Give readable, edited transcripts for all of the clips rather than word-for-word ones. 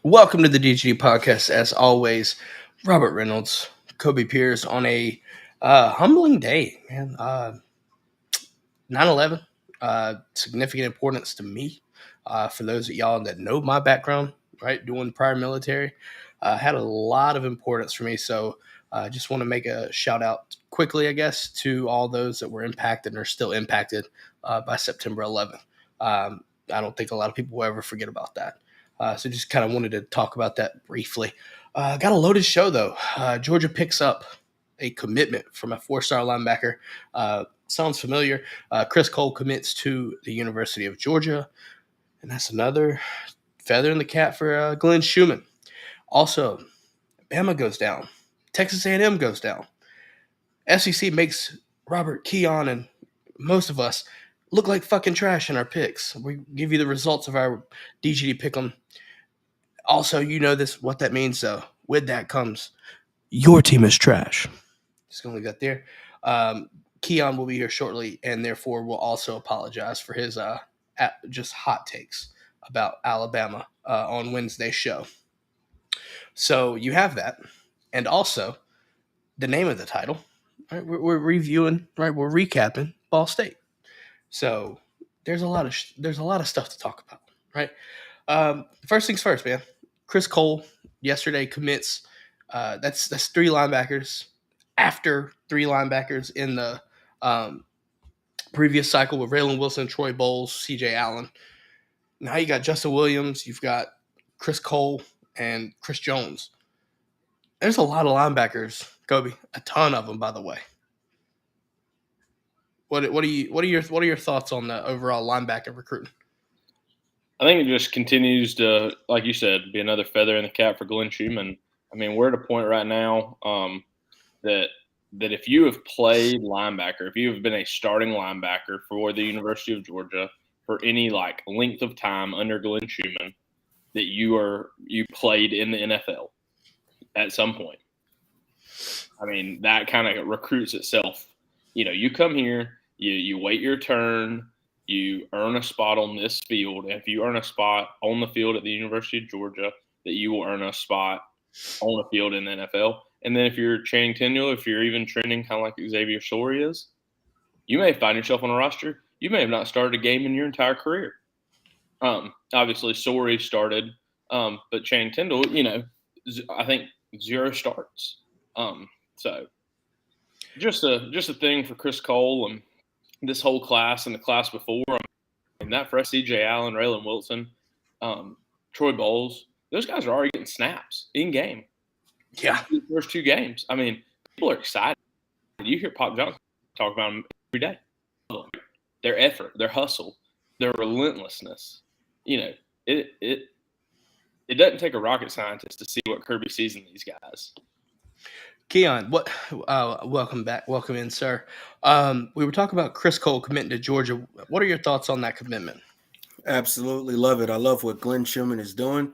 Welcome to the DGD podcast. As always, Robert Reynolds, Kobe Pierce on a humbling day, man. 9/11, significant importance to me. For those of y'all that know my background, right, doing prior military, had a lot of importance for me. So I just want to make a shout out quickly, I guess, to all those that were impacted and are still impacted by September 11th. I don't think a lot of people will ever forget about that. So just kind of wanted to talk about that briefly. Got a loaded show, though. Georgia picks up a commitment from a 4-star linebacker. Sounds familiar. Chris Cole commits to the University of Georgia, and that's another feather in the cap for Glenn Schumann. Also, Bama goes down. Texas A&M goes down. SEC makes Robert, Keon, and most of us look like fucking trash in our picks. We give you the results of our DGD pick'em. Also, you know this what that means, though. With that comes your team is trash. Just gonna leave that there. Keon will be here shortly, and therefore will also apologize for his just hot takes about Alabama on Wednesday's show. So you have that, and also the name of the title. Right, we're reviewing. Right, we're recapping Ball State. So there's a lot of stuff to talk about. Right. First things first, man. Chris Cole yesterday commits. That's 3 linebackers after 3 linebackers in the previous cycle with Raylan Wilson, Troy Bowles, C.J. Allen. Now you got Justin Williams, you've got Chris Cole, and Chris Jones. There's a lot of linebackers, Kobe. A ton of them, by the way. What are your thoughts on the overall linebacker recruiting? I think it just continues to, like you said, be another feather in the cap for Glenn Schumann. I mean, we're at a point right now that if you have played linebacker, if you have been a starting linebacker for the University of Georgia for any like length of time under Glenn Schumann, that you played in the NFL at some point. I mean, that kind of recruits itself. You know, you come here, you wait your turn, you earn a spot on this field. And if you earn a spot on the field at the University of Georgia, that you will earn a spot on the field in the NFL. And then if you're Channing Tindall, if you're even trending kind of like Xavier Story is, you may find yourself on a roster. You may have not started a game in your entire career. Obviously, Story started, but Channing Tindall, you know, I think 0 starts. So just a thing for Chris Cole and this whole class and the class before. And that for C.J. Allen, Raylan Wilson, Troy Bowles, those guys are already getting snaps in game. Yeah. The first 2 games. I mean, people are excited. You hear Pop Johnson talk about them every day. Their effort, their hustle, their relentlessness. It doesn't take a rocket scientist to see what Kirby sees in these guys. Keon, welcome back. Welcome in, sir. We were talking about Chris Cole committing to Georgia. What are your thoughts on that commitment? Absolutely love it. I love what Glenn Schumann is doing,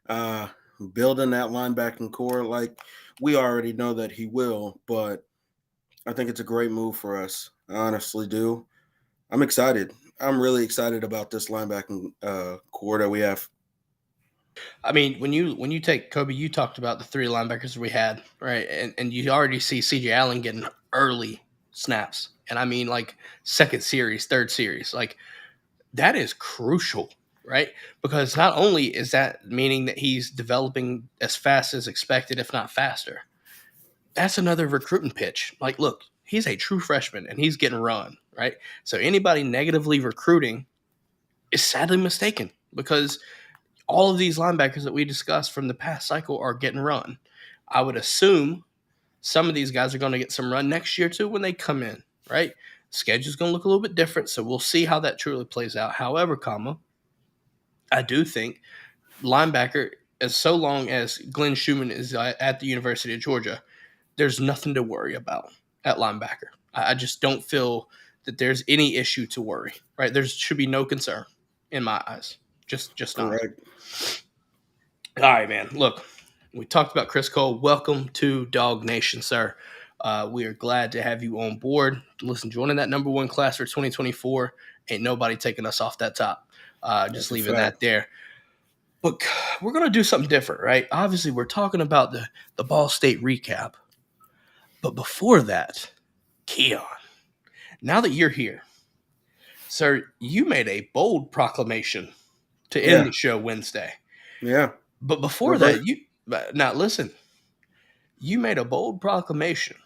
building that linebacking core. Like we already know that he will, but I think it's a great move for us. I honestly do. I'm excited. I'm really excited about this linebacking core that we have. I mean, when you take Kobe, you talked about the three linebackers we had, right? And you already see CJ Allen getting early snaps. And I mean like second series, third series. Like that is crucial, right? Because not only is that meaning that he's developing as fast as expected, if not faster, that's another recruiting pitch. Like, look, he's a true freshman and he's getting run, right? So anybody negatively recruiting is sadly mistaken because all of these linebackers that we discussed from the past cycle are getting run. I would assume some of these guys are going to get some run next year too when they come in, right? Schedule's going to look a little bit different, so we'll see how that truly plays out. However, I do think linebacker, as so long as Glenn Schumann is at the University of Georgia, there's nothing to worry about at linebacker. I just don't feel that there's any issue to worry, right? There should be no concern in my eyes. Just not. Correct. All right, man. Look, we talked about Chris Cole. Welcome to Dog Nation, sir. We are glad to have you on board. Listen, joining that number one class for 2024, ain't nobody taking us off that top. Just leaving that there. But we're going to do something different, right? Obviously, we're talking about the Ball State recap. But before that, Keon, now that you're here, sir, you made a bold proclamation to end the show Wednesday. Yeah. But before that, listen, you made a bold proclamation.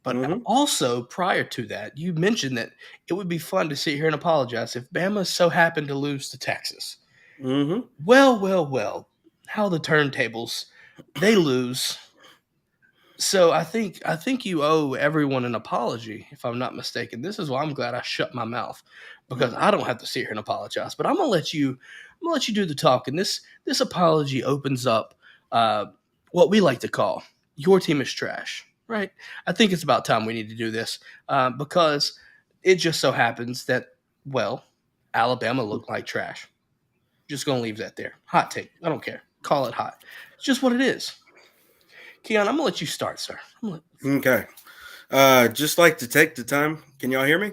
But also prior to that, you mentioned that it would be fun to sit here and apologize if Bama so happened to lose to Texas. Mm-hmm. Well, how the turntables, they lose. So I think you owe everyone an apology, if I'm not mistaken. This is why I'm glad I shut my mouth because I don't have to sit here and apologize. But I'm gonna let you do the talking. This apology opens up what we like to call your team is trash, right? I think it's about time we need to do this because it just so happens that Alabama looked like trash. Just gonna leave that there. Hot take. I don't care. Call it hot. It's just what it is. Keon, I'm gonna let you start, sir. Okay. Just like to take the time. Can y'all hear me?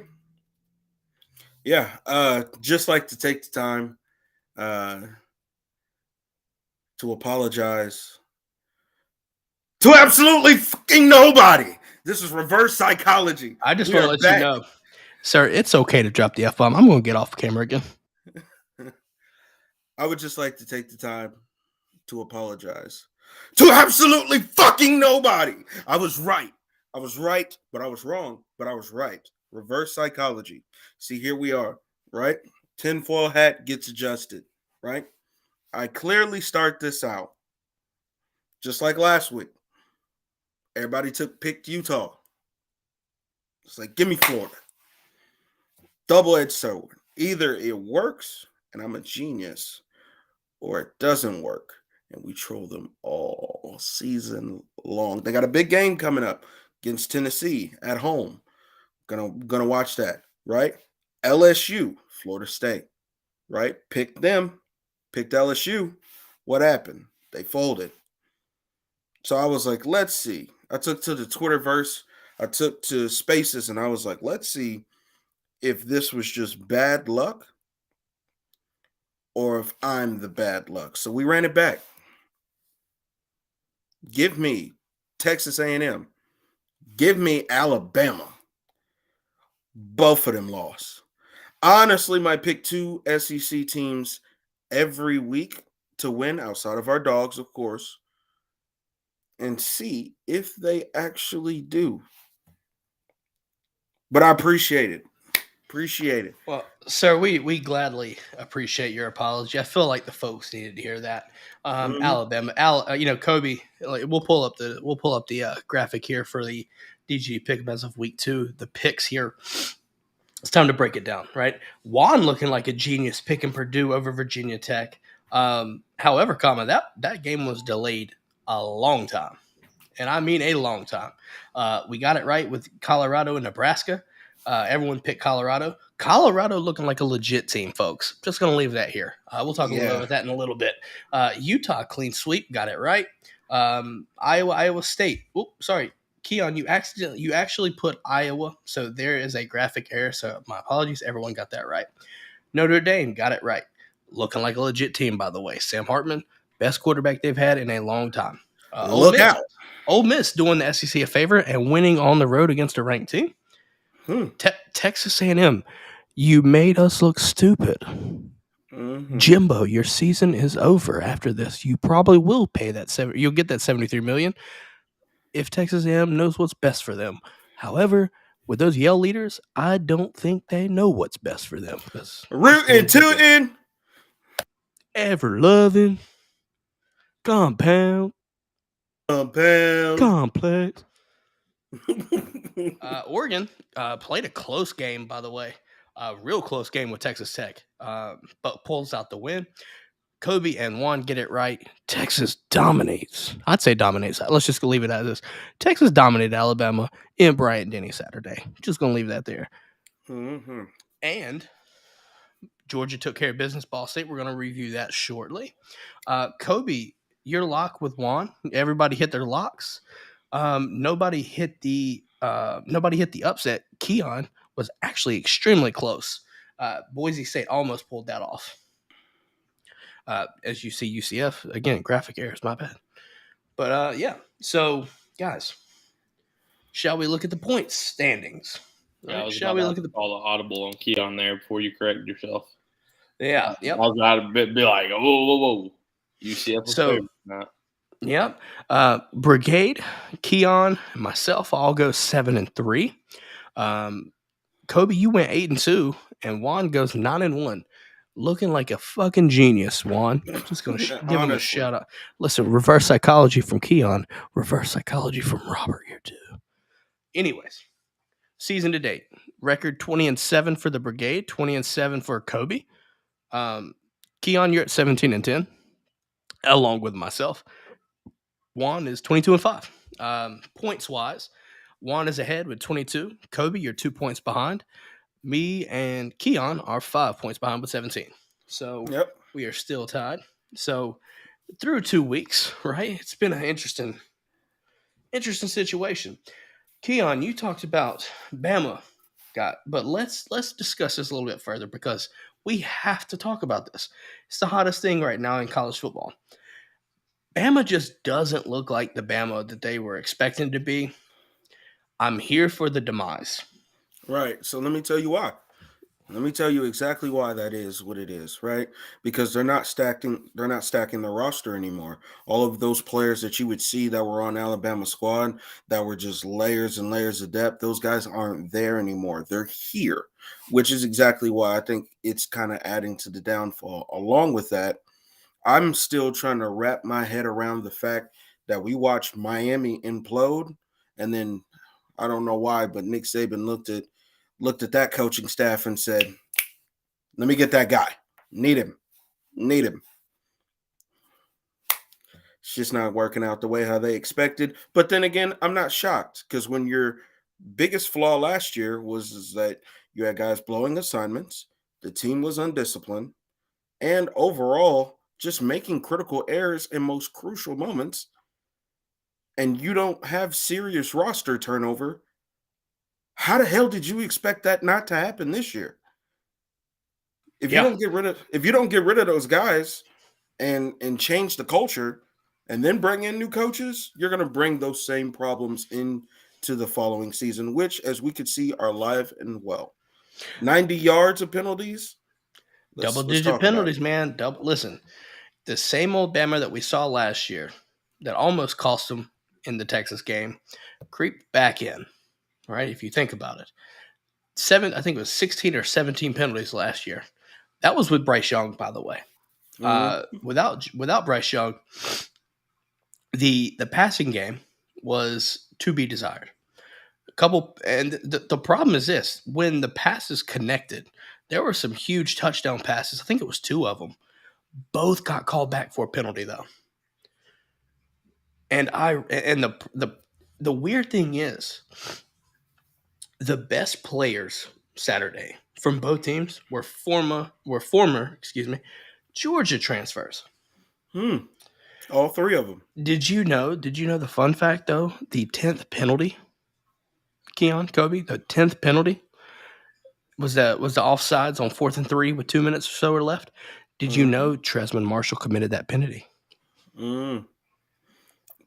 Yeah. Just like to take the time to apologize to absolutely fucking nobody. This is reverse psychology. I just want to let you know, sir, it's okay to drop the F-bomb. I'm going to get off camera again. I would just like to take the time to apologize to absolutely fucking nobody. I was right, but I was wrong, but I was right. Reverse psychology. See, here we are, right? Tinfoil hat gets adjusted, right? I clearly start this out just like last week. Everybody picked Utah. It's like, give me Florida. Double-edged sword. Either it works, and I'm a genius, or it doesn't work, and we troll them all season long. They got a big game coming up against Tennessee at home. Gonna watch that, right? LSU, Florida State, right? Picked them. Picked LSU. What happened? They folded. So I was like, let's see. I took to the Twitterverse. I took to Spaces, and I was like, let's see if this was just bad luck or if I'm the bad luck. So we ran it back. Give me Texas A&M. Give me Alabama. Both of them lost. I honestly might pick two SEC teams every week to win outside of our dogs, of course, and see if they actually do. But I appreciate it. Appreciate it. Well, sir, we gladly appreciate your apology. I feel like the folks needed to hear that. Alabama, Kobe. We'll pull up the graphic here for the DG pick as of week 2. The picks here. It's time to break it down, right? Juan looking like a genius picking Purdue over Virginia Tech. However, that game was delayed a long time, and I mean a long time. We got it right with Colorado and Nebraska. Everyone picked Colorado. Colorado looking like a legit team, folks. Just going to leave that here. We'll talk a little bit about that in a little bit. Utah, clean sweep, got it right. Iowa State. Sorry. Keon, you actually put Iowa, so there is a graphic error, so my apologies. Everyone got that right. Notre Dame got it right. Looking like a legit team, by the way. Sam Hartman, best quarterback they've had in a long time. Look out. Ole Miss doing the SEC a favor and winning on the road against a ranked team. Texas A&M, you made us look stupid. Mm-hmm. Jimbo, your season is over after this. You probably will pay that you'll get that $73 million if Texas A&M knows what's best for them. However, with those Yale leaders, I don't think they know what's best for them. Rootin' tootin', ever loving, compound, complex. Oregon played a close game, by the way. A real close game with Texas Tech, but pulls out the win. Kobe and Juan get it right. Texas dominates. I'd say dominates. Let's just leave it as this. Texas dominated Alabama in Bryant-Denny Saturday. Just going to leave that there. Mm-hmm. And Georgia took care of business, Ball State. We're going to review that shortly. Kobe, your lock with Juan. Everybody hit their locks. Nobody hit the upset. Keon was actually extremely close. Boise State almost pulled that off. As you see, UCF again, graphic errors, my bad. But yeah, so guys, shall we look at the points standings? Yeah, shall we look at all the audible on Keon there before you corrected yourself? Yeah, yep. I was about to be like, whoa, UCF. So, yep. Brigade, Keon, and myself all go 7-3. Kobe, you went 8-2, and Juan goes 9-1. Looking like a fucking genius, Juan. Just going to give him a shout out. Listen, reverse psychology from Keon, reverse psychology from Robert here too. Anyways, season to date, record 20-7 for the Brigade, 20-7 for Kobe. Keon, you're at 17-10, along with myself. Juan is 22-5. Points wise, Juan is ahead with 22. Kobe, you're 2 points behind. Me and Keon are 5 points behind with 17. So We are still tied. So through 2 weeks, right? It's been an interesting situation. Keon, you talked about Bama, but let's discuss this a little bit further because we have to talk about this. It's the hottest thing right now in college football. Bama just doesn't look like the Bama that they were expecting to be. I'm here for the demise. Right. So let me tell you why. Let me tell you exactly why that is what it is, right? Because they're not stacking the roster anymore. All of those players that you would see that were on Alabama squad that were just layers and layers of depth, those guys aren't there anymore. They're here, which is exactly why I think it's kind of adding to the downfall. Along with that, I'm still trying to wrap my head around the fact that we watched Miami implode, and then I don't know why, but Nick Saban looked at that coaching staff and said, let me get that guy. Need him. It's just not working out the way how they expected. But then again, I'm not shocked because when your biggest flaw last year was that you had guys blowing assignments, the team was undisciplined, and overall just making critical errors in most crucial moments, and you don't have serious roster turnover, how the hell did you expect that not to happen this year? If you don't get rid of those guys and change the culture and then bring in new coaches, you're going to bring those same problems into the following season, which, as we could see, are live and well. 90 yards of penalties. Double-digit penalties, man. Listen, the same old Bama that we saw last year that almost cost them in the Texas game creeped back in. Right, if you think about it, I think it was 16 or 17 penalties last year. That was with Bryce Young, by the way. Without Bryce Young, the passing game was to be desired. The problem is this: when the passes connected, there were some huge touchdown passes. I think it was 2 of them. Both got called back for a penalty, though. And the weird thing is, the best players Saturday from both teams were former Georgia transfers. All 3 of them. Did you know the fun fact, though? The 10th penalty, Kobe, the 10th penalty was the offsides on 4th and 3 with 2 minutes or so were left. Did you know Tresman Marshall committed that penalty?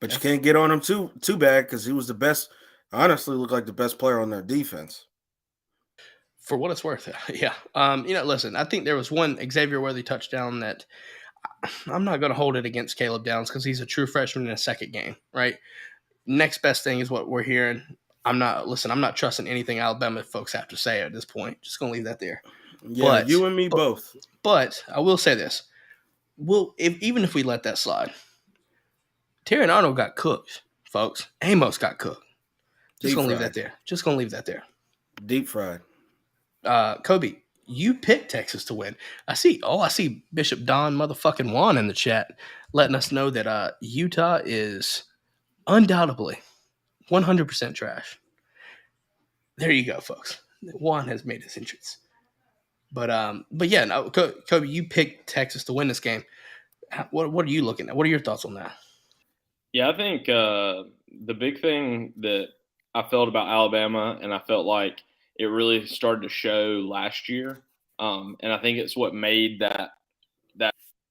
But you can't get on him too bad because he was the best. Honestly, looked like the best player on their defense. For what it's worth, yeah. Listen, I think there was one Xavier Worthy touchdown that I'm not going to hold it against Caleb Downs because he's a true freshman in a second game, right? Next best thing is what we're hearing. I'm not trusting anything Alabama folks have to say at this point. Just going to leave that there. Yeah, you and me both. But I will say this. Even if we let that slide, Terry Arnold got cooked, folks. Amos got cooked. Just going to leave that there. Just going to leave that there. Deep fried. Kobe, you picked Texas to win. I see Bishop Don motherfucking Juan in the chat letting us know that Utah is undoubtedly 100% trash. There you go, folks. Juan has made his entrance. But yeah, no, Kobe, you picked Texas to win this game. What are you looking at? What are your thoughts on that? Yeah, I think the big thing that I felt about Alabama, and I felt like it really started to show last year, and I think it's what made that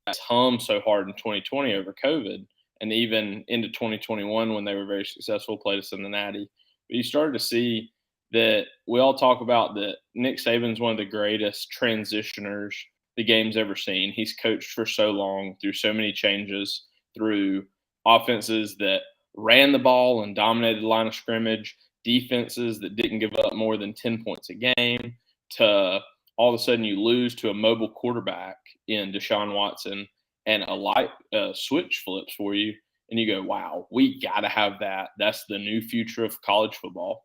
hum so hard in 2020 over COVID, and even into 2021 when they were very successful, played at Cincinnati. But you started to see that we all talk about that Nick Saban's one of the greatest transitioners the game's ever seen. He's coached for so long, through so many changes, through offenses that ran the ball and dominated the line of scrimmage, defenses that didn't give up more than 10 points a game, to all of a sudden you lose to a mobile quarterback in Deshaun Watson, and a light switch flips for you, and you go, wow, we got to have that. That's the new future of college football.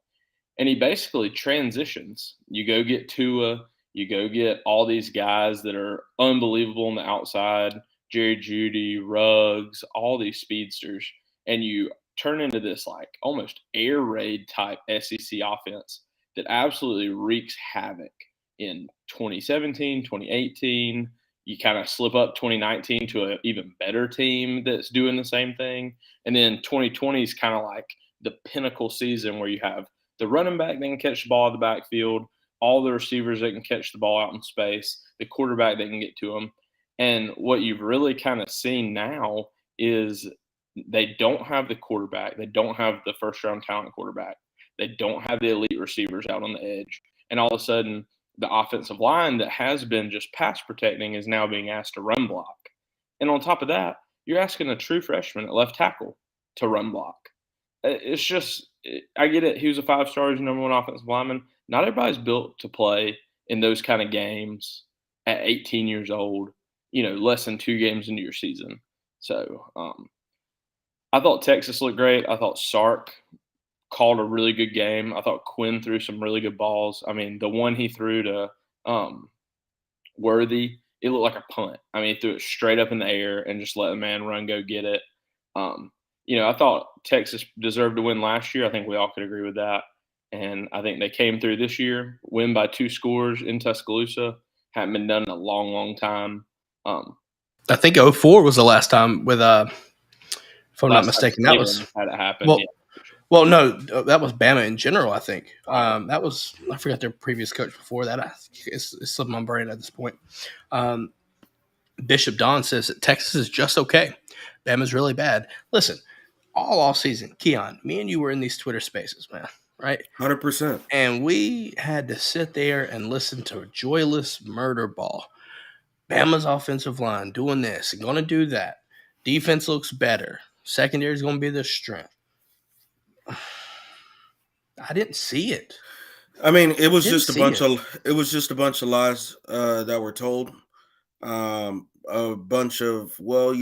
And he basically transitions. You go get Tua, you go get all these guys that are unbelievable on the outside, Jerry Jeudy, Ruggs, all these speedsters, and you turn into this like almost air raid type SEC offense that absolutely wreaks havoc in 2017, 2018. You kind of slip up 2019 to an even better team that's doing the same thing. And then 2020 is kind of like the pinnacle season where you have the running back that can catch the ball out of the backfield, all the receivers that can catch the ball out in space, the quarterback that can get to them. And what you've really kind of seen now is they don't have the quarterback. They don't have the first-round talent quarterback. They don't have the elite receivers out on the edge. And all of a sudden, the offensive line that has been just pass protecting is now being asked to run block. And on top of that, you're asking a true freshman at left tackle to run block. It's just, I get it. He was a 5-star, he's number 1 offensive lineman. Not everybody's built to play in those kind of games at 18 years old, less than 2 games into your season. So I thought Texas looked great. I thought Sark called a really good game. I thought Quinn threw some really good balls. I mean, the one he threw to Worthy, it looked like a punt. I mean, he threw it straight up in the air and just let the man run, go get it. I thought Texas deserved to win last year. I think we all could agree with that. And I think they came through this year, win by 2 scores in Tuscaloosa. Hadn't been done in a long, long time. I think 2004 was the last time with, if I'm not mistaken, that was had it happen. Well, yeah. Well, no, that was Bama in general, I think. That was – I forgot their previous coach before that. It's slipped my brain at this point. Bishop Don says that Texas is just okay. Bama's really bad. Listen, all offseason, Keon, me and you were in these Twitter spaces, man, right? 100%. And we had to sit there and listen to a joyless murder ball. Bama's offensive line doing this and going to do that. Defense looks better. Secondary is going to be their strength. I didn't see it. I mean, it was Didn't just see it. it was just a bunch of lies that were told. A bunch of, well,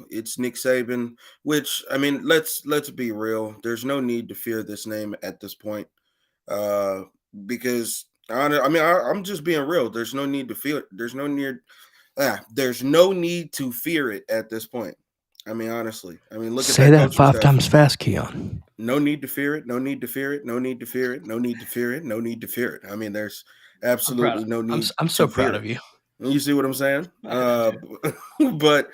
it's Nick Saban, which, I mean, let's be real. There's no need to fear this name at this point. Because I'm just being real. There's no need to fear it. There's no need to fear it at this point. I mean, honestly. I mean, look at Say that that coaching 5 staff. times fast, Keon. No need to fear it. No need to fear it. No need to fear it. No need to fear it. No need to fear it. I mean, there's absolutely no need. I'm so to fear proud it. of you. You see what I'm saying? I do. But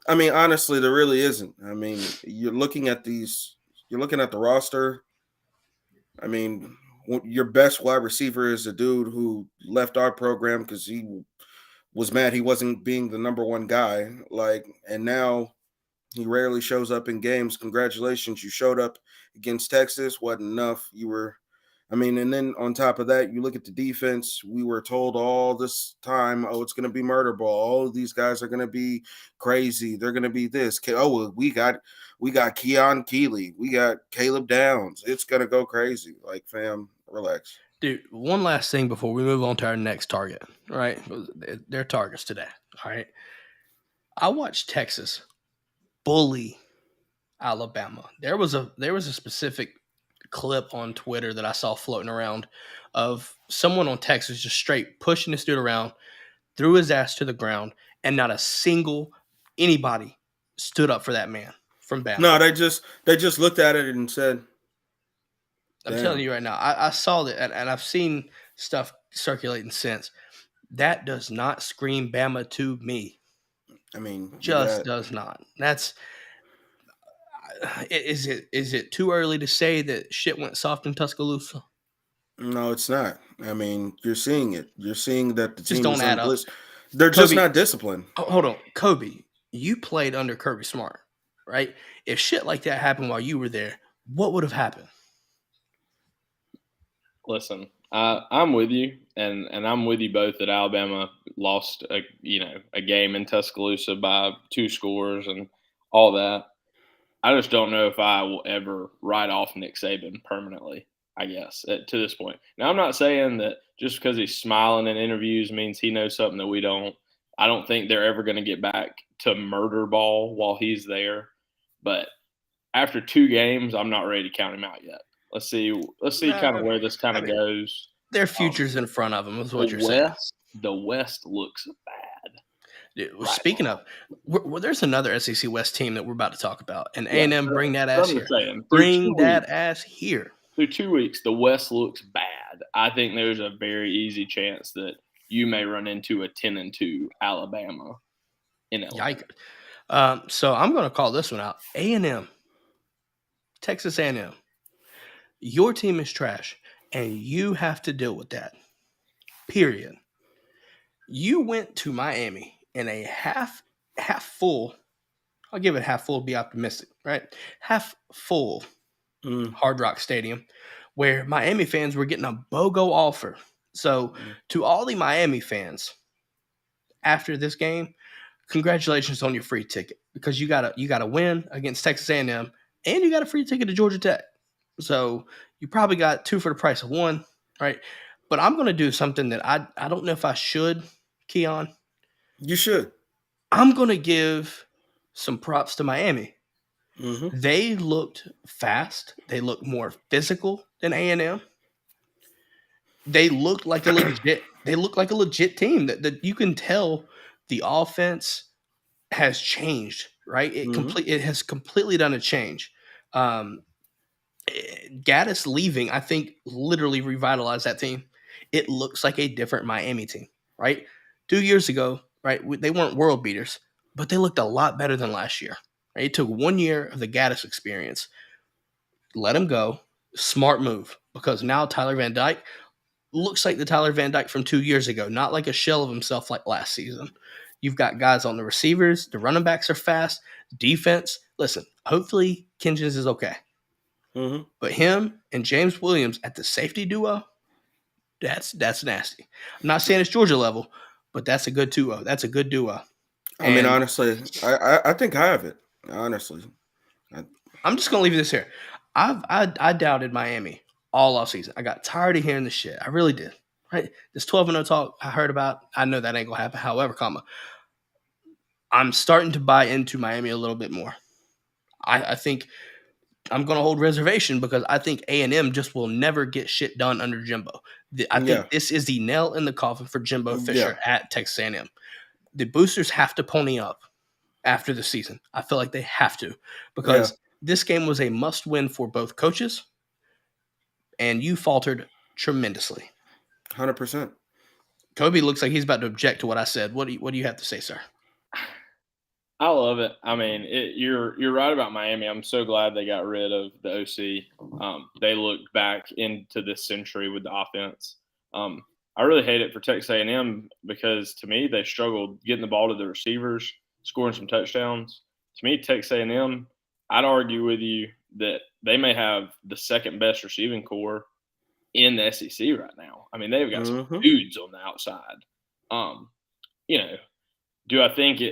I mean, honestly, there really isn't. I mean, you're looking at the roster. I mean, your best wide receiver is a dude who left our program because he was mad he wasn't being the number one guy. And now he rarely shows up in games. Congratulations, you showed up against Texas. Wasn't enough. And then on top of that, you look at the defense. We were told all this time, oh, it's going to be murder ball. All of these guys are going to be crazy. They're going to be this. Oh, we got Keon Keeley. We got Caleb Downs. It's going to go crazy. Fam, relax. Dude, one last thing before we move on to our next target, all right? They're targets today, all right? I watched Texas bully Alabama. There was a specific clip on Twitter that I saw floating around of someone on Texas just straight pushing this dude around, threw his ass to the ground, and not a single anybody stood up for that man from Bama. No, they just looked at it and said, I'm telling you right now, I saw that, and I've seen stuff circulating since. That does not scream Bama to me. I mean, does not. That's is it too early to say that shit went soft in Tuscaloosa? No, it's not. I mean, you're seeing it. You're seeing that the Just team don't is add up. They're Kobe, just not disciplined. Hold on, Kobe. You played under Kirby Smart, right? If shit like that happened while you were there, what would have happened? Listen, I'm with you, and I'm with you both that Alabama lost a game in Tuscaloosa by 2 scores and all that. I just don't know if I will ever write off Nick Saban permanently, I guess, to this point. Now, I'm not saying that just because he's smiling in interviews means he knows something that we don't. I don't think they're ever going to get back to murder ball while he's there. But after 2 games, I'm not ready to count him out yet. Let's see kind of where this kind of goes. Their future's in front of them, is what you're saying. The West looks bad. Dude, speaking of, there's another SEC West team that we're about to talk about, and A&M bring that ass here. Bring that ass here. Through 2 weeks, the West looks bad. I think there's a very easy chance that you may run into a 10-2 Alabama in Atlanta. Yikes. So I'm going to call this one out. A&M, Texas A&M. Your team is trash, and you have to deal with that. Period. You went to Miami in a half full. I'll give it half full to be optimistic, right? Half full Hard Rock Stadium, where Miami fans were getting a BOGO offer. So to all the Miami fans, after this game, congratulations on your free ticket, because you got a win against Texas A&M, and you got a free ticket to Georgia Tech. So you probably got 2 for the price of 1, right? But I'm going to do something that I don't know if I should, Keon. You should. I'm going to give some props to Miami. Mm-hmm. They looked fast. They looked more physical than A&M. They looked like a legit team that you can tell the offense has changed, right? It has completely done a change. Gaddis leaving, I think, literally revitalized that team. It looks like a different Miami team, right? 2 years ago, right, they weren't world beaters, but they looked a lot better than last year. Right? It took 1 year of the Gaddis experience. Let him go. Smart move, because now Tyler Van Dyke looks like the Tyler Van Dyke from 2 years ago, not like a shell of himself like last season. You've got guys on the receivers. The running backs are fast. Defense, listen, hopefully Kinjins is okay. Mm-hmm. But him and James Williams at the safety duo, that's nasty. I'm not saying it's Georgia level, but that's a good duo. That's a good duo. I mean, honestly, I think I have it. Honestly, I'm just gonna leave this here. I doubted Miami all offseason. I got tired of hearing the shit. I really did. Right? This 12-0 talk I heard about, I know that ain't gonna happen. However, I'm starting to buy into Miami a little bit more. I think I'm going to hold reservation because I think A&M just will never get shit done under Jimbo. I think this is the nail in the coffin for Jimbo Fisher at Texas A&M. The boosters have to pony up after the season. I feel like they have to because this game was a must-win for both coaches, and you faltered tremendously. 100%. Kobe looks like he's about to object to what I said. What do you have to say, sir? I love it. I mean, you're right about Miami. I'm so glad they got rid of the OC. They looked back into this century with the offense. I really hate it for Texas A&M because to me they struggled getting the ball to the receivers, scoring some touchdowns. To me, Texas A&M, I'd argue with you that they may have the second best receiving core in the SEC right now. I mean, they've got some dudes on the outside. Do I think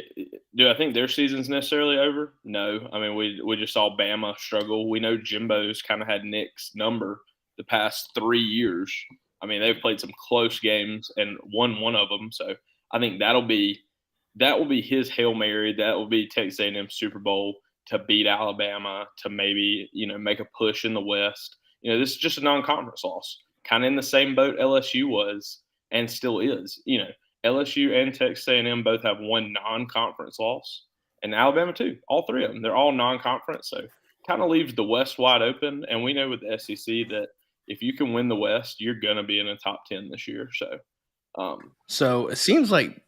their season's necessarily over? No. I mean, we just saw Bama struggle. We know Jimbo's kind of had Nick's number the past 3 years. I mean, they've played some close games and won one of them. So I think that will be his Hail Mary. That will be Texas A&M Super Bowl to beat Alabama, to maybe, make a push in the West. This is just a non-conference loss, kind of in the same boat LSU was and still is. LSU and Texas A&M both have one non-conference loss, and Alabama too. All three of them, they're all non-conference, so kind of leaves the West wide open. And we know with the SEC that if you can win the West, you're gonna be in the top 10 this year. So it seems like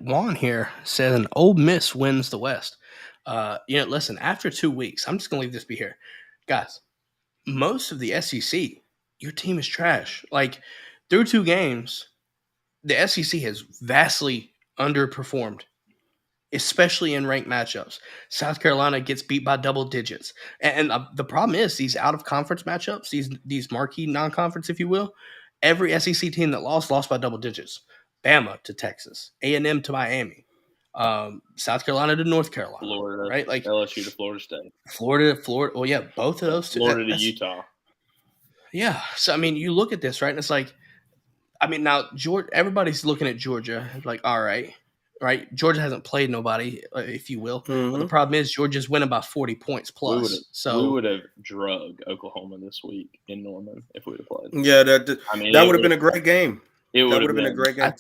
Juan here said an Ole Miss wins the West. Listen, after 2 weeks, I'm just gonna leave this be here, guys. Most of the SEC, your team is trash. Like through 2 games, the SEC has vastly underperformed, especially in ranked matchups. South Carolina gets beat by double digits. And the problem is these out-of-conference matchups, these marquee non-conference, if you will, every SEC team that lost by double digits. Bama to Texas, A&M to Miami, South Carolina to North Carolina. Florida, right? Like LSU to Florida State. Florida. Well, yeah, both of those two. Florida to Utah. Yeah. So, I mean, you look at this, right? And it's like, I mean, now everybody's looking at Georgia like, all right. Georgia hasn't played nobody, if you will. But the problem is Georgia's winning by 40 points plus. We would have drugged Oklahoma this week in Norman if we would have played. Yeah, that would have been a great game. It would have been a great game.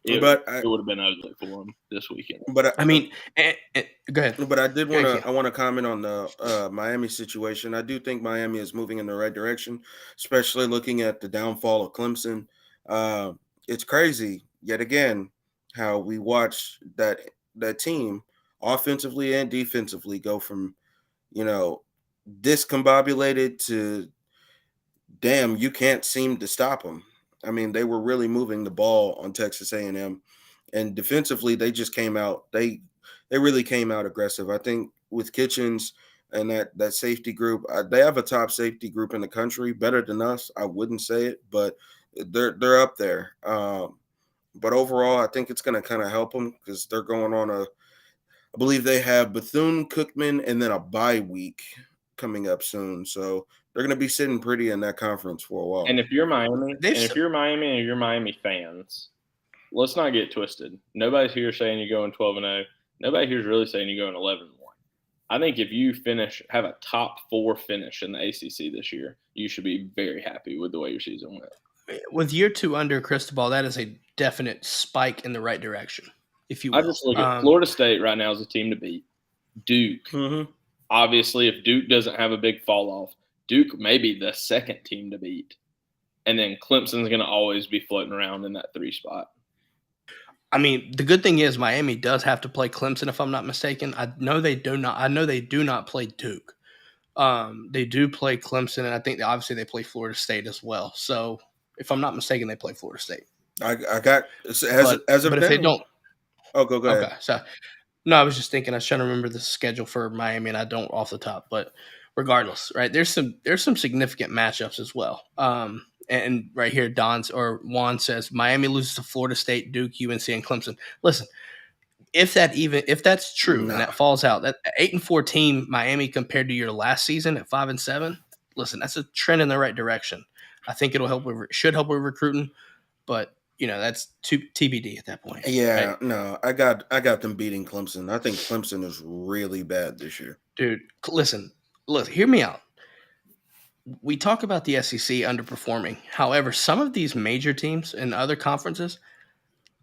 It would have been ugly for them this weekend. But I mean, go ahead. But I want to comment on the Miami situation. I do think Miami is moving in the right direction, especially looking at the downfall of Clemson. It's crazy yet again how we watch that team offensively and defensively go from discombobulated to damn, you can't seem to stop them. I mean, they were really moving the ball on Texas A&M, and defensively they just came out. They really came out aggressive. I think with Kitchens and that safety group, they have a top safety group in the country, better than us. I wouldn't say it, but they're up there. But overall, I think it's going to kind of help them because they're going on I believe they have Bethune-Cookman and then a bye week coming up soon. So they're going to be sitting pretty in that conference for a while. And if you're Miami, and you're Miami fans, let's not get twisted. Nobody's here saying you're going 12-0. Nobody here is really saying you're going 11-1. I think if you have a top 4 finish in the ACC this year, you should be very happy with the way your season went. With year 2 under Cristobal, that is a definite spike in the right direction, if you will. I just look at Florida State right now as a team to beat. Duke. Obviously, if Duke doesn't have a big fall off, Duke may be the second team to beat. And then Clemson's going to always be floating around in that 3 spot. I mean, the good thing is Miami does have to play Clemson, if I'm not mistaken. I know they do not play Duke. They do play Clemson, and I think obviously they play Florida State as well. So if I'm not mistaken, they play Florida State. I got as of but if they don't, go ahead. Okay, so no, I was just thinking. I was trying to remember the schedule for Miami, and I don't off the top. But regardless, right? There's some significant matchups as well. And right here, Juan says Miami loses to Florida State, Duke, UNC, and Clemson. Listen, if that's true and that falls out, that 8-4 team Miami compared to your last season at 5-7. listen, that's a trend in the right direction. I think it'll help should help with recruiting, but that's TBD at that point. Yeah, right? no, I got them beating Clemson. I think Clemson is really bad this year. Dude, listen, hear me out. We talk about the SEC underperforming. However, some of these major teams in other conferences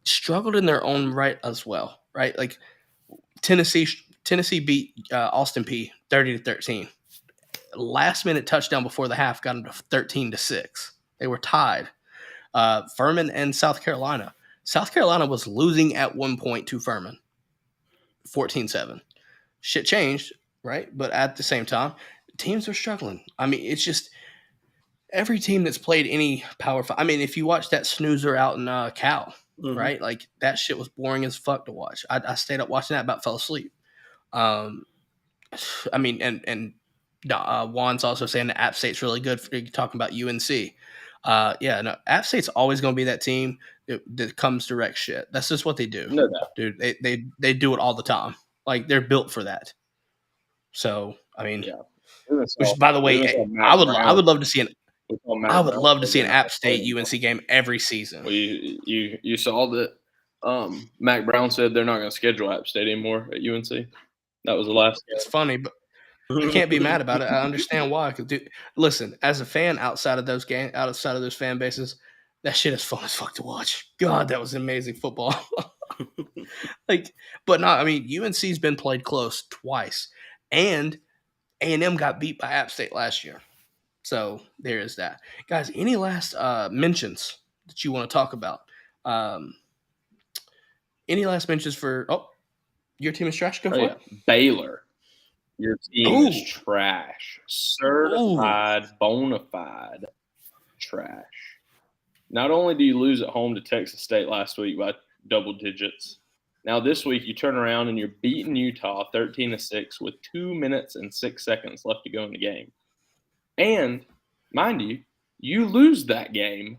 struggled in their own right as well, right? Like Tennessee beat Austin Peay 30-13. Last minute touchdown before the half got them to 13-6. They were tied. Furman and South Carolina. South Carolina was losing at one point to Furman, 14-7. Shit changed, right? But at the same time, teams are struggling. I mean, it's just every team that's played any Power 5. I mean, if you watch that snoozer out in Cal, right? Like that shit was boring as fuck to watch. I stayed up watching that, about fell asleep. I mean, and Juan's also saying that App State's really good. For talking about UNC. App State's always going to be that team that comes to wreck shit. That's just what they do. No doubt. Dude, they do it all the time. Like they're built for that. So I mean, which by the way, I would love to see an App State UNC game every season. Well, you saw that Mac Brown said they're not going to schedule App State anymore at UNC. That was the last game. It's funny, but I can't be mad about it. I understand why. Listen, as a fan outside of those fan bases, that shit is fun as fuck to watch. God, that was amazing football. But no, I mean, UNC's been played close twice, and A&M got beat by App State last year. So there is that. Guys, any last mentions that you want to talk about? Any last mentions for your team is trash? Go for it. Baylor. Your team is trash. Certified, bona fide trash. Not only do you lose at home to Texas State last week by double digits, now this week you turn around and you're beating Utah 13-6 with 2 minutes and 6 seconds left to go in the game. And, mind you, you lose that game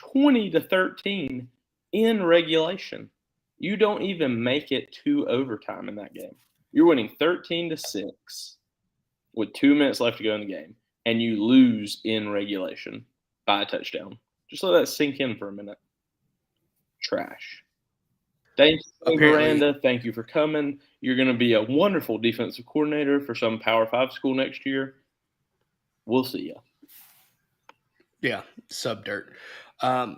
20-13 in regulation. You don't even make it to overtime in that game. You're winning 13-6 with 2 minutes left to go in the game, and you lose in regulation by a touchdown. Just let that sink in for a minute. Trash. Thank you, Miranda. Thank you for coming. You're going to be a wonderful defensive coordinator for some Power 5 school next year. We'll see you. Yeah, sub-dirt. So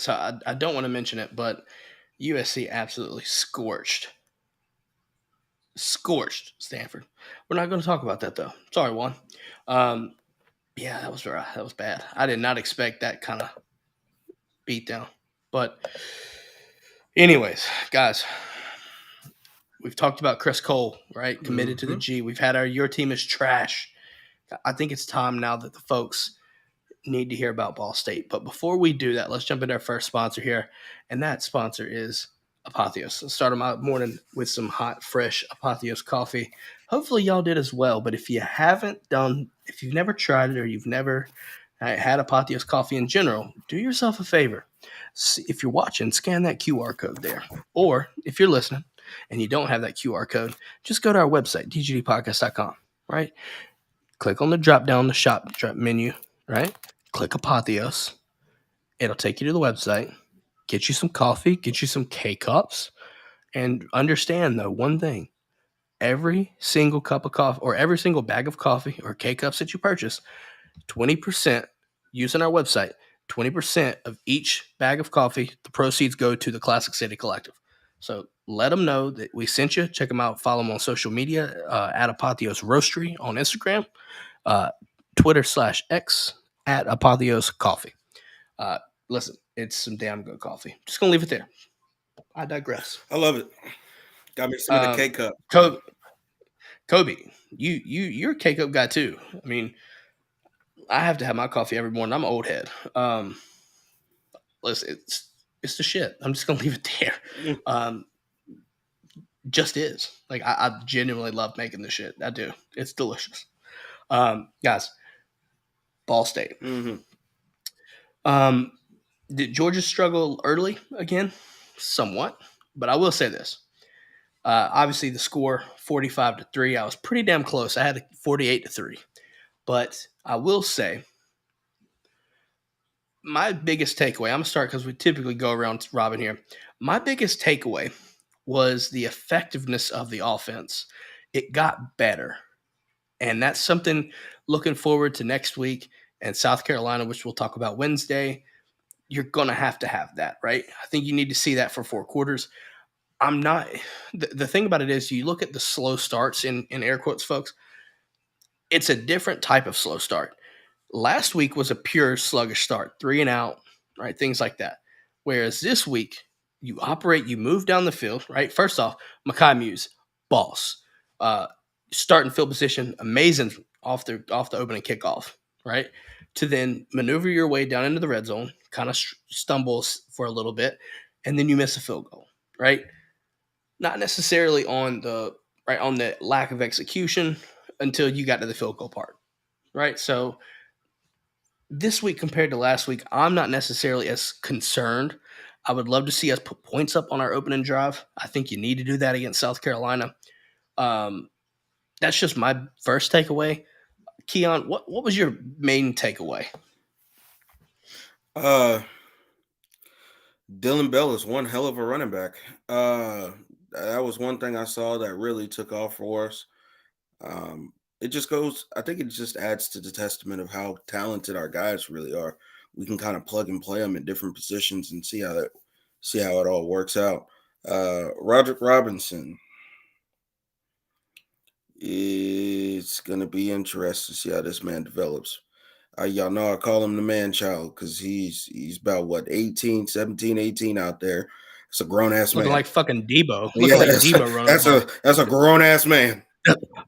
I don't want to mention it, but USC absolutely scorched Stanford. We're not going to talk about that, though. Sorry, Juan. That was bad. I did not expect that kind of beatdown. But anyways, guys, we've talked about Chris Cole, right? Committed to the G. We've had your team is trash. I think it's time now that the folks need to hear about Ball State. But before we do that, let's jump into our first sponsor here. And that sponsor is Apotheos. Let's start my morning with some hot, fresh Apotheos coffee. Hopefully y'all did as well. But if you've never tried it or you've never had Apotheos coffee in general, do yourself a favor. If you're watching, scan that QR code there. Or if you're listening and you don't have that QR code, just go to our website, dgdpodcast.com, right? Click on the drop down the shop menu, right? Click Apotheos. It'll take you to the website. Get you some coffee, get you some K-Cups, and understand, though, one thing. Every single cup of coffee or every single bag of coffee or K-Cups that you purchase, 20%, using our website, 20% of each bag of coffee, the proceeds go to the Classic City Collective. So let them know that we sent you. Check them out. Follow them on social media at Apotheos Roastery on Instagram, Twitter/X at Apotheos Coffee. Listen, it's some damn good coffee. Just going to leave it there. I digress. I love it. Got me some of the K-Cup. Kobe, you're a K-Cup guy too. I mean, I have to have my coffee every morning. I'm an old head. Listen, it's the shit. I'm just going to leave it there. Just is. Like, I genuinely love making this shit. I do. It's delicious. Guys, Ball State. Did Georgia struggle early again? Somewhat. But I will say this. Obviously, the score, 45-3. I was pretty damn close. I had 48-3. But I will say, my biggest takeaway, I'm going to start because we typically go around Robin here. My biggest takeaway was the effectiveness of the offense. It got better. And that's something looking forward to next week and South Carolina, which we'll talk about Wednesday. You're going to have that, right? I think you need to see that for 4 quarters. I'm not – the thing about it is you look at the slow starts in air quotes, folks. It's a different type of slow start. Last week was a pure sluggish start, 3 and out, right? Things like that. Whereas this week, you operate, you move down the field, right? First off, Mekhi Muse, boss. Starting field position, amazing off the opening kickoff, right? To then maneuver your way down into the red zone, kind of stumbles for a little bit, and then you miss a field goal, right? Not necessarily on the lack of execution until you got to the field goal part, right? So this week compared to last week, I'm not necessarily as concerned. I would love to see us put points up on our opening drive. I think you need to do that against South Carolina. That's just my first takeaway. Keon, what was your main takeaway? Dylan Bell is one hell of a running back. That was one thing I saw that really took off for us. It just goes, I think it just adds to the testament of how talented our guys really are. We can kind of plug and play them in different positions and see how it all works out. Roderick Robinson. It's going to be interesting to see how this man develops. Y'all know I call him the man child because he's about, 17, 18 out there. It's a grown-ass man. Looking like fucking Debo. Looking like Debo running. That's a grown-ass man.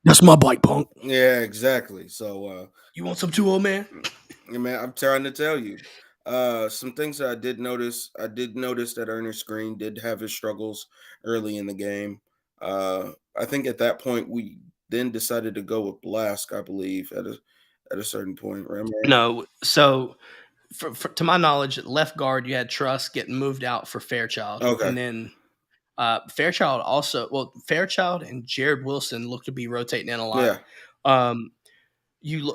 That's my bike, punk. Yeah, exactly. So you want some too, old man? Yeah, man, I'm trying to tell you. Some things that I did notice that Ernest Green did have his struggles early in the game. I think at that point we then decided to go with Blask, I believe, at a certain point. Right? No, so to my knowledge, at left guard you had Truss getting moved out for Fairchild, okay, and then Fairchild and Jared Wilson look to be rotating in a lot. Yeah.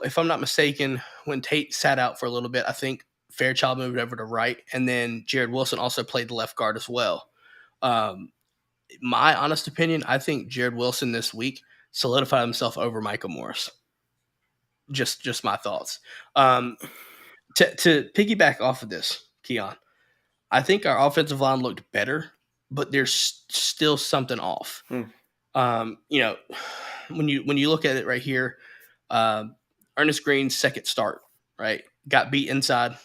If I'm not mistaken, when Tate sat out for a little bit, I think Fairchild moved over to right, and then Jared Wilson also played the left guard as well. My honest opinion, I think Jared Wilson this week solidified himself over Micah Morris. Just my thoughts. To piggyback off of this, Keon, I think our offensive line looked better, but there's still something off. When you look at it right here, Ernest Green's second start, right, got beat inside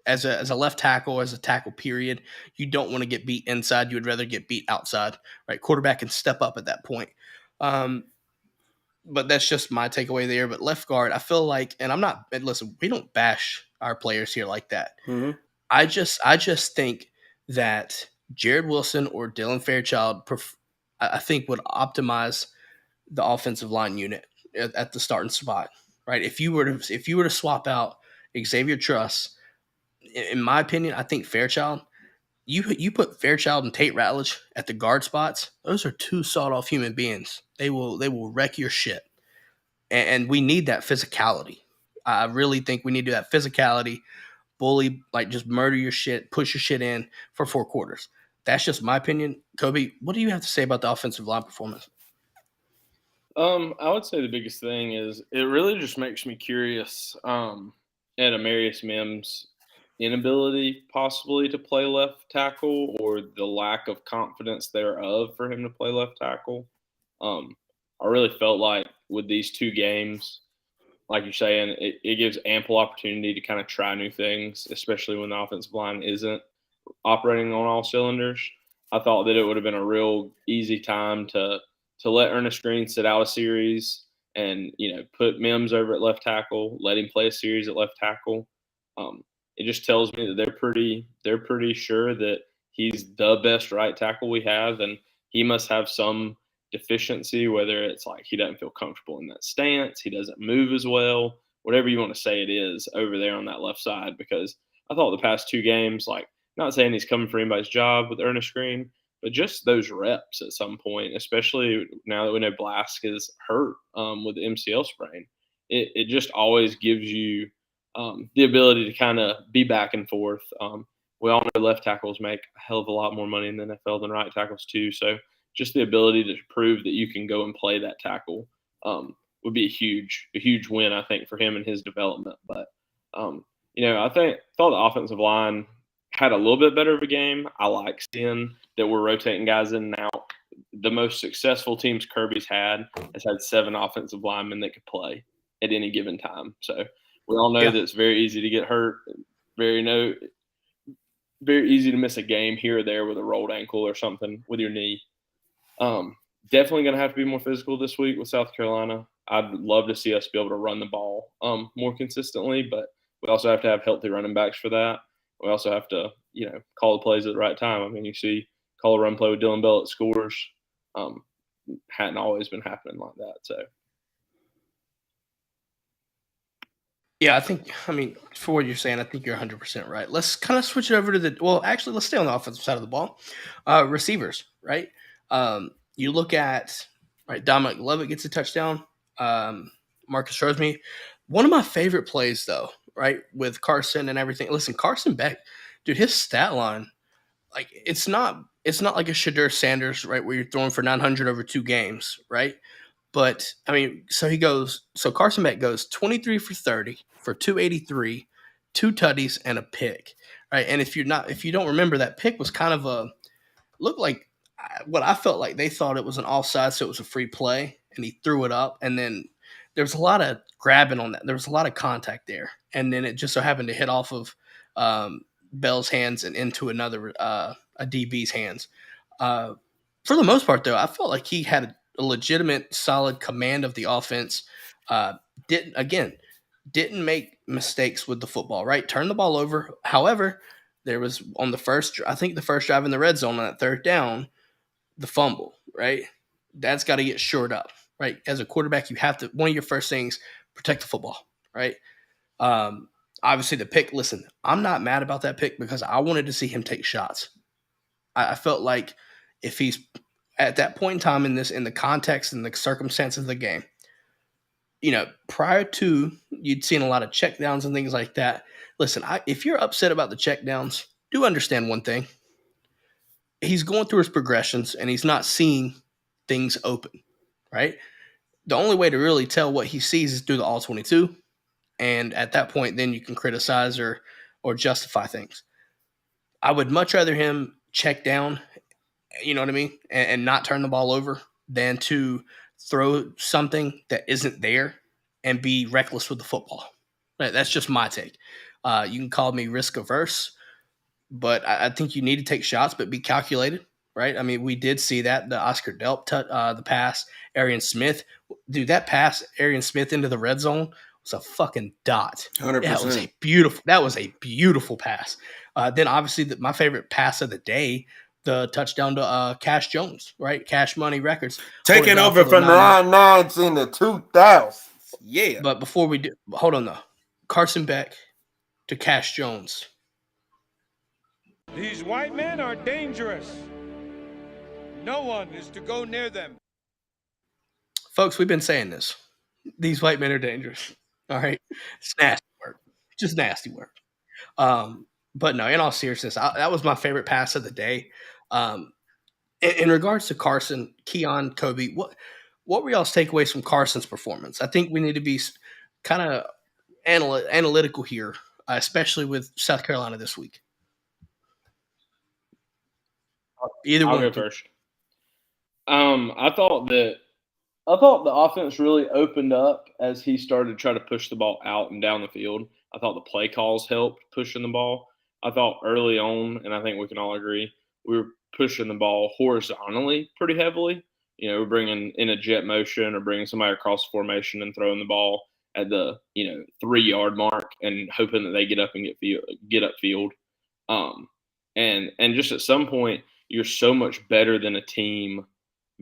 as a left tackle, as a tackle period. You don't want to get beat inside. You would rather get beat outside, right? Quarterback can step up at that point. But that's just my takeaway there. But left guard, I feel like, and listen, we don't bash our players here like that. Mm-hmm. I just think that Jared Wilson or Dylan Fairchild, I think, would optimize the offensive line unit at the starting spot, right? If you were to swap out Xavier Truss, in my opinion, I think Fairchild, you put Fairchild and Tate Ratledge at the guard spots. Those are two sawed-off human beings. They will wreck your shit, and we need that physicality. I really think we need to do that physicality, bully, like just murder your shit, push your shit in for 4 quarters. That's just my opinion. Kobe, what do you have to say about the offensive line performance? I would say the biggest thing is it really just makes me curious at Amarius Mims' inability possibly to play left tackle, or the lack of confidence thereof for him to play left tackle. I really felt like with these 2 games, like you're saying, it gives ample opportunity to kind of try new things, especially when the offensive line isn't operating on all cylinders. I thought that it would have been a real easy time to let Ernest Green sit out a series and, put Mims over at left tackle, let him play a series at left tackle. It just tells me that they're pretty sure that he's the best right tackle we have, and he must have some deficiency, whether it's like he doesn't feel comfortable in that stance, he doesn't move as well, whatever you want to say it is over there on that left side. Because I thought the past 2 games, like, not saying he's coming for anybody's job with Ernest Green, but just those reps at some point, especially now that we know Blask is hurt with the MCL sprain, it just always gives you the ability to kind of be back and forth. We all know left tackles make a hell of a lot more money in the NFL than right tackles too. So just the ability to prove that you can go and play that tackle would be a huge win, I think, for him and his development. But I thought the offensive line had a little bit better of a game. I like seeing that we're rotating guys in and out. The most successful teams Kirby's had has had 7 offensive linemen that could play at any given time. So we all know that it's very easy to get hurt, very easy to miss a game here or there with a rolled ankle or something with your knee. Definitely going to have to be more physical this week with South Carolina. I'd love to see us be able to run the ball more consistently, but we also have to have healthy running backs for that. We also have to, call the plays at the right time. I mean, you see, call a run play with Dylan Bell, it scores. Hadn't always been happening like that. So, yeah, for what you're saying, I think you're 100% right. Let's kind of switch it over to let's stay on the offensive side of the ball. Receivers, right? You look at, right, Dominic Lovett gets a touchdown. Marcus Roseman. One of my favorite plays, though, right, with Carson and everything. Listen, Carson Beck, dude, his stat line, like, it's not like a Shadur Sanders, right, where you're throwing for 900 over 2 games, right? But, so Carson Beck goes 23 for 30 for 283, 2 tutties, and a pick, right? And if you don't remember, that pick was kind of looked like what I felt like they thought it was an offside, so it was a free play, and he threw it up, and then there was a lot of grabbing on that. There was a lot of contact there, and then it just so happened to hit off of Bell's hands and into another a DB's hands. For the most part, though, I felt like he had a legitimate, solid command of the offense. Didn't make mistakes with the football, right? Turned the ball over. However, there was on the first drive in the red zone on that 3rd down, the fumble, right? That's got to get shored up, right? As a quarterback, you have to, one of your first things, protect the football, right? Obviously the pick, listen, I'm not mad about that pick because I wanted to see him take shots. I felt like if he's at that point in time in the context and the circumstances of the game, prior to, you'd seen a lot of checkdowns and things like that. Listen, if you're upset about the checkdowns, do understand one thing. He's going through his progressions and he's not seeing things open, right? The only way to really tell what he sees is through the all-22. And at that point, then you can criticize or justify things. I would much rather him check down, you know what I mean, and not turn the ball over than to throw something that isn't there and be reckless with the football. Right? That's just my take. You can call me risk averse, but I think you need to take shots, but be calculated, right? I mean, we did see that, the Oscar Delp, the pass, Arian Smith. Dude, that pass, Arian Smith into the red zone was a fucking dot. 100%. That was a beautiful pass. Then obviously my favorite pass of the day, the touchdown to Cash Jones, right? Cash Money Records. Taking over from the 99s in the 2000s. Yeah. But before we do, hold on though. Carson Beck to Cash Jones. These white men are dangerous. No one is to go near them. Folks, we've been saying this. These white men are dangerous. All right? It's nasty work. Just nasty work. But no, in all seriousness, that was my favorite pass of the day. In regards to Carson, Keon, Kobe, what were y'all's takeaways from Carson's performance? I think we need to be kind of analytical here, especially with South Carolina this week. I'll go first. I thought the offense really opened up as he started to try to push the ball out and down the field. I thought the play calls helped pushing the ball. I thought early on, and I think we can all agree, we were pushing the ball horizontally pretty heavily. We're bringing in a jet motion or bringing somebody across formation and throwing the ball at the 3-yard mark and hoping that they get up and get upfield. And just at some point, you're so much better than a team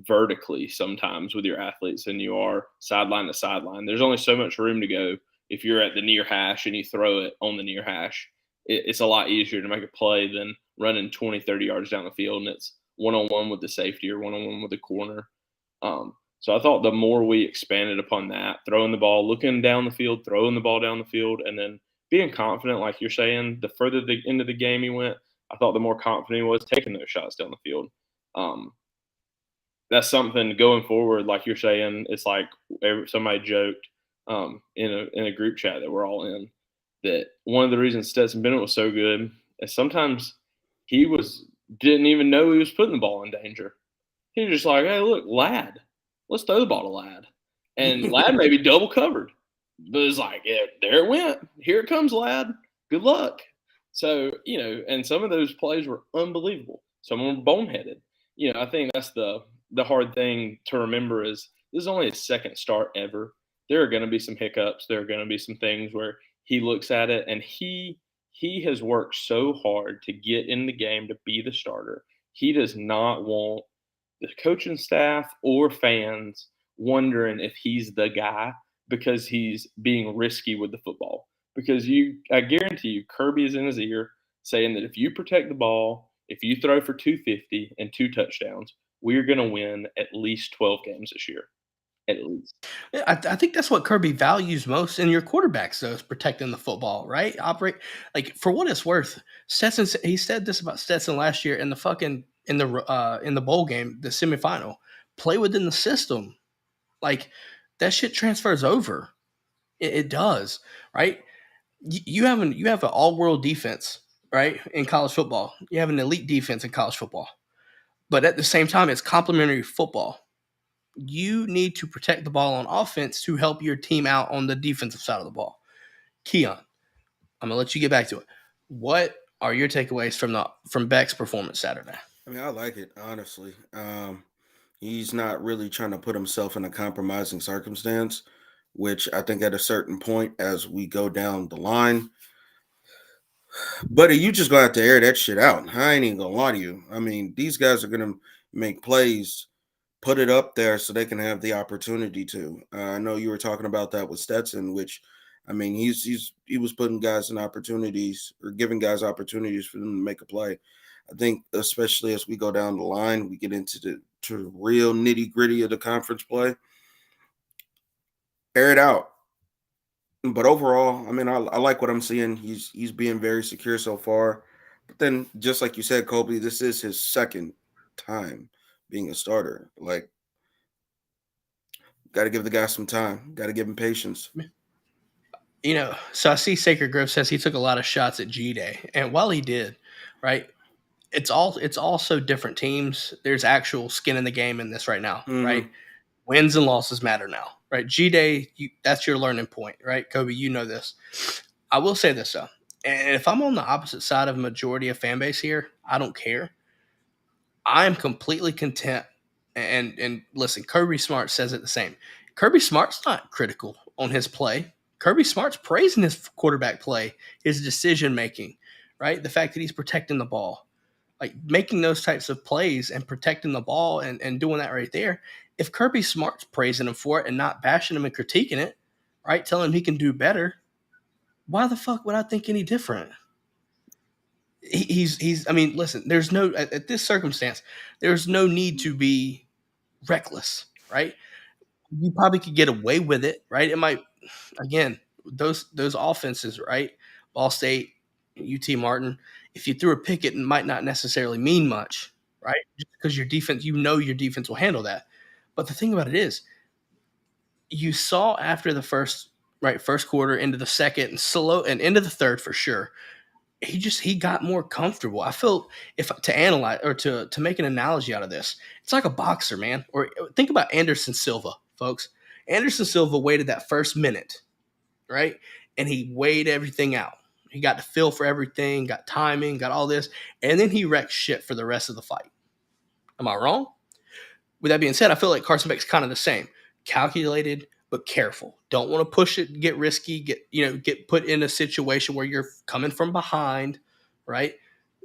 vertically sometimes with your athletes than you are sideline to sideline. There's only so much room to go. If you're at the near hash and you throw it on the near hash, it's a lot easier to make a play than running 20, 30 yards down the field, and it's one-on-one with the safety or one-on-one with the corner. So So I thought the more we expanded upon that, throwing the ball, looking down the field, throwing the ball down the field, and then being confident, like you're saying, the further into the game he went, I thought the more confident he was taking those shots down the field. That's something going forward, like you're saying. It's like somebody joked in a group chat that we're all in, that one of the reasons Stetson Bennett was so good is sometimes he didn't even know he was putting the ball in danger. He was just like, hey, look, Ladd, let's throw the ball to Ladd. And Ladd may be double covered. But it's like, yeah, there it went. Here it comes, Ladd. Good luck. So, and some of those plays were unbelievable. Some of them were boneheaded. I think that's the hard thing to remember is this is only his second start ever. There are going to be some hiccups. There are going to be some things where he looks at it, and he has worked so hard to get in the game to be the starter. He does not want the coaching staff or fans wondering if he's the guy because he's being risky with the football. Because I guarantee you, Kirby is in his ear saying that if you protect the ball, if you throw for 250 and 2 touchdowns, we're going to win at least 12 games this year. At least. I think that's what Kirby values most in your quarterbacks, though, is protecting the football, right? Operate like for what it's worth. Stetson, he said this about Stetson last year in the bowl game, the semifinal. Play within the system, like that shit transfers over. It does, right? You have an all-world defense, right? In college football, you have an elite defense in college football, but at the same time, it's complementary football. You need to protect the ball on offense to help your team out on the defensive side of the ball. Keon, I'm gonna let you get back to it. What are your takeaways from Beck's performance Saturday? I mean, I like it, honestly. He's not really trying to put himself in a compromising circumstance, which I think at a certain point as we go down the line, buddy, you just gonna have to air that shit out. I ain't even gonna lie to you. I mean, these guys are gonna make plays, put it up there so they can have the opportunity to. I know you were talking about that with Stetson, which, I mean, he was putting guys in opportunities or giving guys opportunities for them to make a play. I think especially as we go down the line, we get into the real nitty gritty of the conference play. Air it out. But overall, I mean, I like what I'm seeing. He's being very secure so far. But then, just like you said, Kobe, this is his second time being a starter. Like, got to give the guy some time. Got to give him patience. So I see Sacred Grove says he took a lot of shots at G-Day. And while he did, right, it's also different teams. There's actual skin in the game in this right now, right? Wins and losses matter now, right? G-Day, that's your learning point, right? Kobe, you know this. I will say this, though. And if I'm on the opposite side of a majority of fan base here, I don't care. I'm completely content. And listen, Kirby Smart says it the same. Kirby Smart's not critical on his play. Kirby Smart's praising his quarterback play, his decision-making, right? The fact that he's protecting the ball. Like making those types of plays and protecting the ball and doing that right there. If Kirby Smart's praising him for it and not bashing him and critiquing it, right, telling him he can do better, why the fuck would I think any different? I mean, listen, there's no, at this circumstance, there's no need to be reckless, right? You probably could get away with it, right? It might, again, those offenses, right? Ball State, UT Martin, if you threw a pick, it might not necessarily mean much, right? Just because your defense, your defense will handle that. But the thing about it is, you saw after the first quarter into the second and into the third for sure, he got more comfortable. I feel to analyze or to make an analogy out of this, it's like a boxer, man. Or think about Anderson Silva, folks. Anderson Silva waited that first minute, right? And he weighed everything out. He got the feel for everything, got timing, got all this, and then he wrecked shit for the rest of the fight. Am I wrong? With that being said, I feel like Carson Beck's kind of the same. Calculated, but careful. Don't want to push it, get risky, get put in a situation where you're coming from behind, right?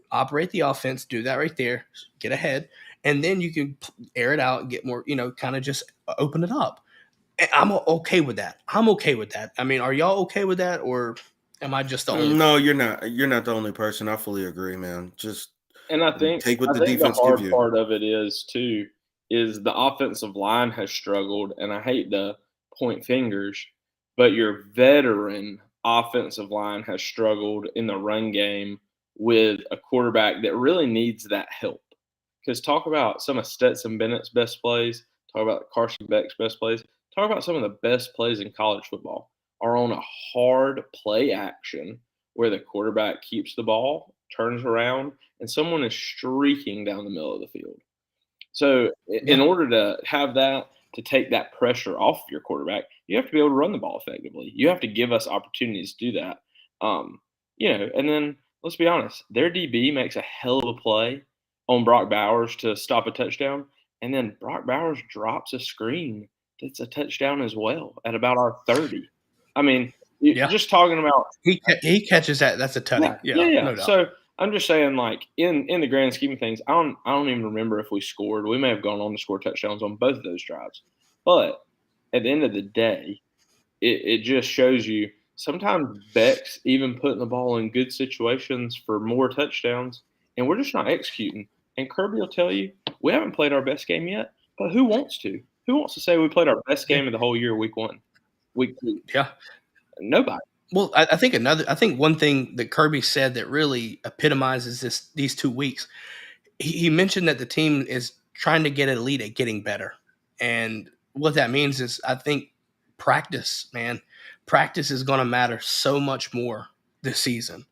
Operate the offense, do that right there, get ahead, and then you can air it out and get more, kind of just open it up. And I'm okay with that. I mean, are y'all okay with that, or am I just the only? No, you're not. You're not the only person. I fully agree, man. Just and I think take what the defense hard gives you. part of it is too is the offensive line has struggled, and I hate to point fingers, but your veteran offensive line has struggled in the run game with a quarterback that really needs that help. Because talk about some of Stetson Bennett's best plays, talk about Carson Beck's best plays, talk about some of the best plays in college football are on a hard play action where the quarterback keeps the ball, turns around, and someone is streaking down the middle of the field. So in order to have that, to take that pressure off your quarterback, you have to be able to run the ball effectively. You have to give us opportunities to do that. And then let's be honest, their DB makes a hell of a play on Brock Bowers to stop a touchdown, and then Brock Bowers drops a screen that's a touchdown as well at about our 30. I mean, just talking about he catches that. That's a tutty. Yeah. No doubt. So I'm just saying, like in the grand scheme of things, I don't even remember if we scored. We may have gone on to score touchdowns on both of those drives, but at the end of the day, it just shows you sometimes Beck's even putting the ball in good situations for more touchdowns, and we're just not executing. And Kirby will tell you we haven't played our best game yet, but who wants to? Who wants to say we played our best game of the whole year, week 1, week 2? Yeah, nobody. Well, I think one thing that Kirby said that really epitomizes these 2 weeks, he mentioned that the team is trying to get elite at getting better. And what that means is, I think practice is going to matter so much more this season.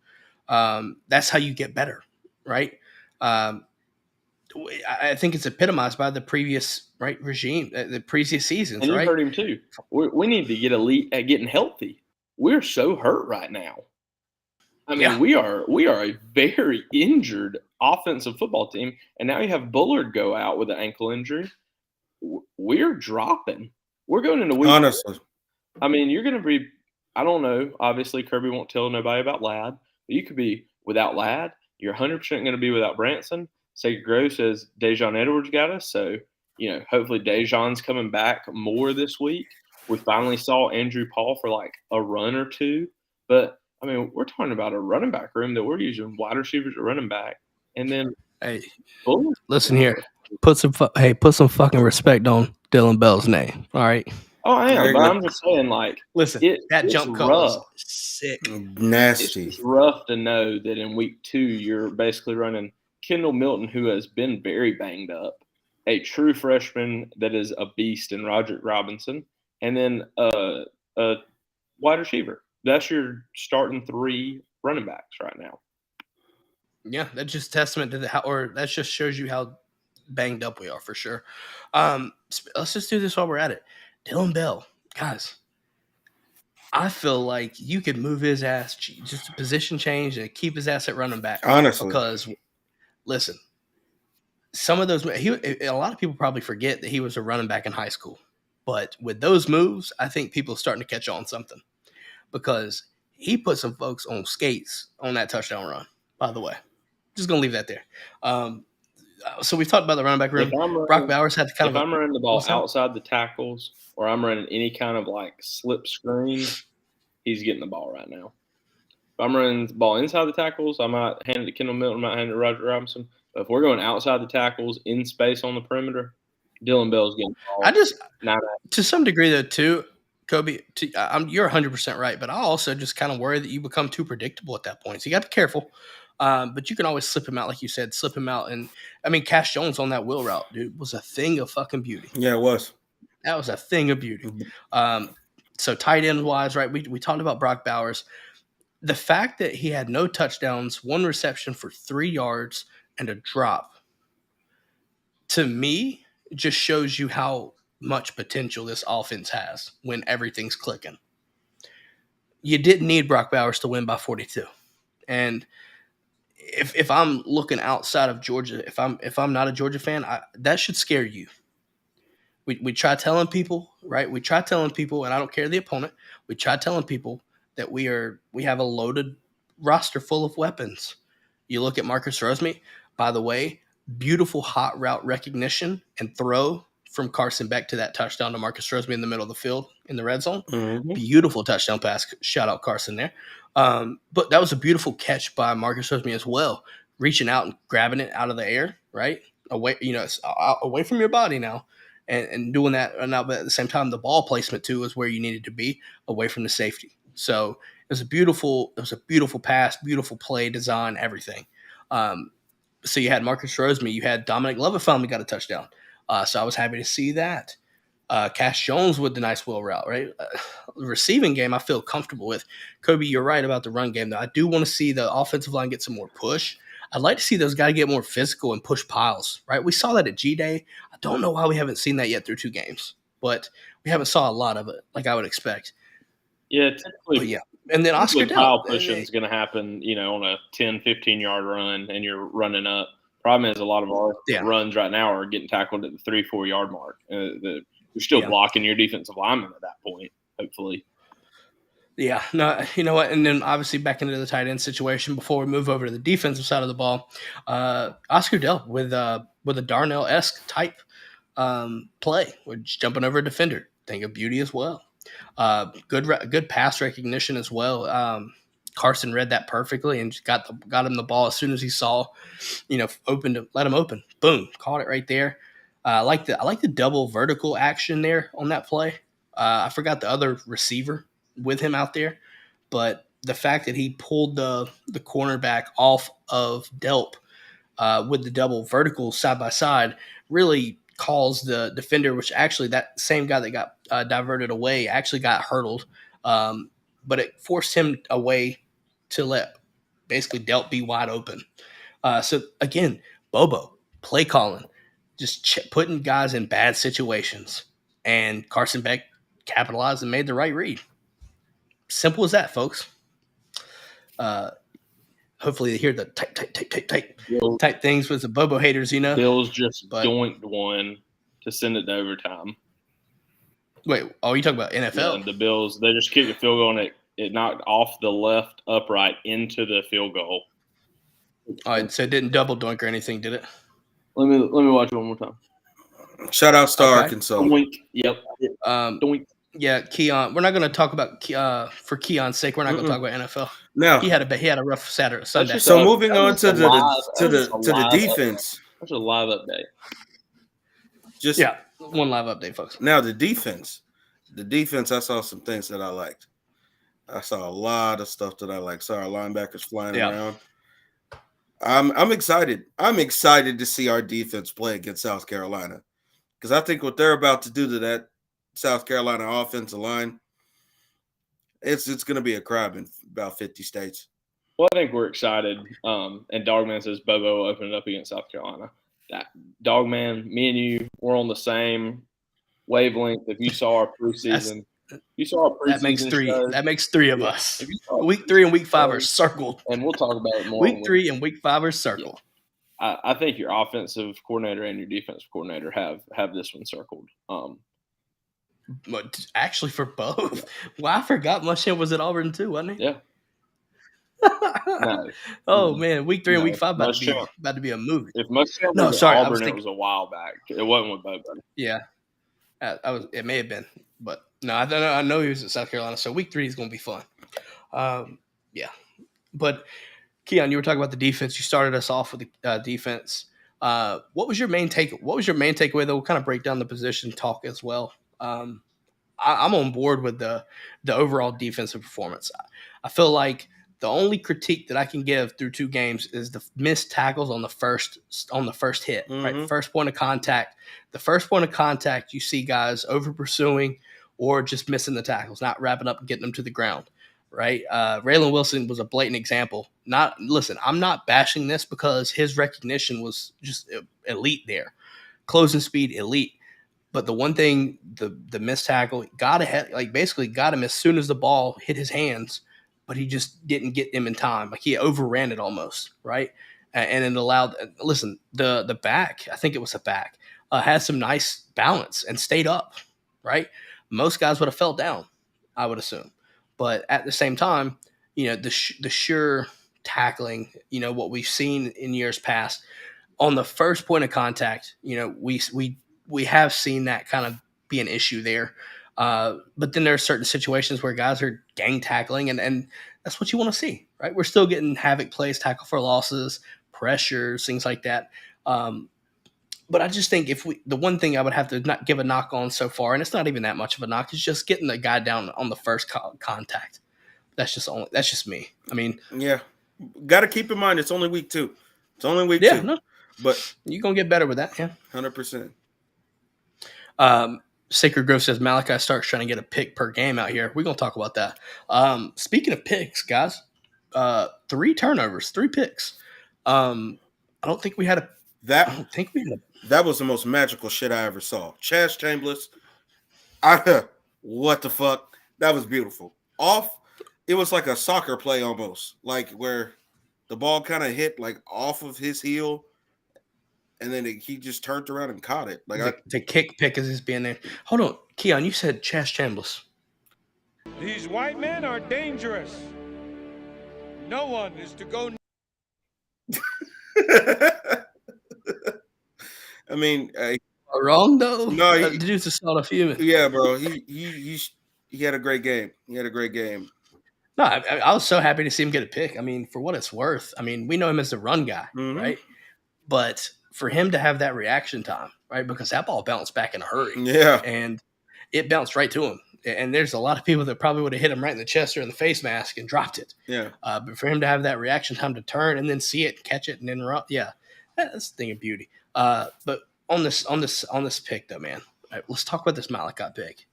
That's how you get better, right? I think it's epitomized by the previous regime, the previous seasons. And you right? heard him too. We need to get elite at getting healthy. We're so hurt right now. I mean, we are a very injured offensive football team, and now you have Bullard go out with an ankle injury. We're dropping. We're going into week. Honestly, I mean, you're going to be. I don't know. Obviously, Kirby won't tell nobody about Ladd, but you could be without Ladd. You're 100% going to be without Branson. Say Gross says Dejon Edwards got us, so hopefully Dejon's coming back more this week. We finally saw Andrew Paul for like a run or two, but I mean, we're talking about a running back room that we're using wide receivers at running back, and then listen here, put some fucking respect on Dylan Bell's name. All right. Oh, I am, but I'm just saying, like, listen, that jump cut was sick, nasty. It's rough to know that in week 2 you're basically running Kendall Milton, who has been very banged up, a true freshman that is a beast in Roderick Robinson, and then a wide receiver. That's your starting 3 running backs right now. Yeah, that's just testament to that just shows you how banged up we are for sure. Let's just do this while we're at it. Dylan Bell, guys, I feel like you could move his ass, just a position change, and keep his ass at running back. Honestly, because listen, some of those a lot of people probably forget that he was a running back in high school, but with those moves, I think people are starting to catch on something because he put some folks on skates on that touchdown run. By the way, just gonna leave that there. So we've talked about the running back room. Brock Bowers had to kind of. If I'm running the ball outside the tackles, or I'm running any kind of like slip screen, he's getting the ball right now. If I'm running the ball inside the tackles, I might hand it to Kendall Milton, I might hand it to Roger Robinson. But if we're going outside the tackles in space on the perimeter, Dylan Bell's getting the ball. To some degree though, too, Kobe, you're 100% right, but I also just kind of worry that you become too predictable at that point. So you got to be careful. But you can always slip him out, like you said, And I mean, Cash Jones on that wheel route, dude, was a thing of fucking beauty. Yeah, it was. That was a thing of beauty. So tight end wise, right? We talked about Brock Bowers. The fact that he had no touchdowns, 1 reception for 3 yards and a drop, to me, just shows you how much potential this offense has when everything's clicking. You didn't need Brock Bowers to win by 42. And if I'm looking outside of Georgia, if I'm not a Georgia fan, that should scare you. We try telling people, right? We try telling people, and I don't care the opponent. We try telling people that we have a loaded roster full of weapons. You look at Marcus Rosemead, by the way, beautiful hot route recognition and throw from Carson Beck to that touchdown to Marcus Rosemead in the middle of the field in the red zone. Mm-hmm. Beautiful touchdown pass. Shout out Carson there. But that was a beautiful catch by Marcus Rosemead as well, reaching out and grabbing it out of the air, right? away, away from your body now, and doing that. Now, but at the same time, the ball placement too is where you needed to be, away from the safety. So it was a beautiful pass, beautiful play design, everything. So you had Marcus Roseman, you had Dominic Lovett finally got a touchdown. So I was happy to see that. Cash Jones with the nice wheel route, right? Receiving game, I feel comfortable with. Kobe, you're right about the run game, though. I do want to see the offensive line get some more push. I'd like to see those guys get more physical and push piles, right? We saw that at G-Day. I don't know why we haven't seen that yet through 2 games, but we haven't saw a lot of it like I would expect. Yeah, typically. But yeah. And then Oscar pile Delp. pushing is going to happen, on a 10, 15-yard run, and you're running up. Problem is, a lot of our runs right now are getting tackled at the 3-4 yard mark. You're still blocking your defensive lineman at that point, hopefully. Yeah, no, you know what? And then obviously back into the tight end situation before we move over to the defensive side of the ball. Oscar Delp with a Darnell-esque type play, with jumping over a defender. Thing of beauty as well. Good pass recognition as well. Carson read that perfectly and got him the ball as soon as he saw, open to let him open. Boom, caught it right there. I like the double vertical action there on that play. I forgot the other receiver with him out there, but the fact that he pulled the cornerback off of Delp with the double vertical side by side really caused the defender, which actually that same guy that got diverted away actually got hurdled, but it forced him away to let basically Delp be wide open. So again, Bobo, play calling, just putting guys in bad situations, and Carson Beck capitalized and made the right read. Simple as that, folks. Hopefully they hear the type things with the Bobo haters, Bills just doinked one to send it to overtime. Wait, you talking about NFL? Yeah, the Bills, they just kicked a field goal and it knocked off the left upright into the field goal. All right, so it didn't double doink or anything, did it? Let me watch it one more time. Shout out to Arkansas. Doink. Yep. Doink. Yeah, Keon. We're not going to talk about for Keon's sake. We're not going to talk about NFL. No, he had a rough Sunday. So moving on to the defense. That's a live update. One live update, folks. Now the defense. I saw some things that I liked. I saw a lot of stuff that I liked. Saw our linebackers flying around. I'm excited. I'm excited to see our defense play against South Carolina, because I think what they're about to do to that South Carolina offensive line, it's going to be a crime in about 50 states. Well, I think we're excited. And Dogman says Bobo opened up against South Carolina. That Dogman, me and you, we're on the same wavelength. If you saw our preseason, that makes 3. That makes 3 of us. Week 3 and week 5 are circled, and we'll talk about it more. Week 3 and week 5 are circled. Yeah. I think your offensive coordinator and your defensive coordinator have this one circled. But actually, for both. Well, I forgot Muschamp was at Auburn too, wasn't he? Yeah. No. Man, week 3 and week 5 about to be a movie. If Muschamp was at Auburn, it was a while back. It wasn't with Bobo. Yeah, It may have been, but no, I know he was at South Carolina. So week 3 is going to be fun. Yeah, but Keon, you were talking about the defense. You started us off with the defense. What was your main takeaway? Though we'll kind of break down the position talk as well. I'm on board with the overall defensive performance. I feel like the only critique that I can give through 2 games is the missed tackles on the first hit, right? First point of contact. The first point of contact, you see guys over pursuing or just missing the tackles, not wrapping up and getting them to the ground, right? Raylan Wilson was a blatant example. I'm not bashing this because his recognition was just elite there. Closing speed, elite. But the one thing, the missed tackle, got ahead, basically got him as soon as the ball hit his hands, but he just didn't get him in time. He overran it almost, right? And it allowed, the back, I think it was a back, had some nice balance and stayed up, right? Most guys would have fell down, I would assume. But at the same time, the sure tackling, what we've seen in years past, on the first point of contact, we have seen that kind of be an issue there. But then there are certain situations where guys are gang tackling, and that's what you want to see, right? We're still getting havoc plays, tackle for losses, pressures, things like that. But I just think the one thing I would have to not give a knock on so far, and it's not even that much of a knock, is just getting the guy down on the first contact. That's just me. I mean, Yeah, got to keep in mind it's only week 2. It's only week yeah, 2. no, But you're gonna get better with that. Yeah. 100%. Sacred Grove says Malachi Starks trying to get a pick per game out here. We're gonna talk about that. Speaking of picks, guys, 3 turnovers, 3 picks. I don't think we had a. I don't think we had a. That was the most magical shit I ever saw. Chaz Chambliss. What the fuck? That was beautiful. It was like a soccer play almost, like where the ball kind of hit like off of his heel, and then he just turned around and caught it. Like the kick pick is being there. Hold on, Keon, you said Chaz Chambliss. These white men are dangerous. No one is to go. I mean, Wrong though. No, the dude's a sort of human. Yeah, bro. He had a great game. He had a great game. No, I was so happy to see him get a pick. I mean, for what it's worth. I mean, we know him as the run guy, right? But for him to have that reaction time, right? Because that ball bounced back in a hurry. Yeah. And it bounced right to him. And there's a lot of people that probably would have hit him right in the chest or in the face mask and dropped it. Yeah. But for him to have that reaction time to turn and then see it, catch it, and then run, yeah, that's a thing of beauty. But on this pick though, man, right, let's talk about this Malachi pick.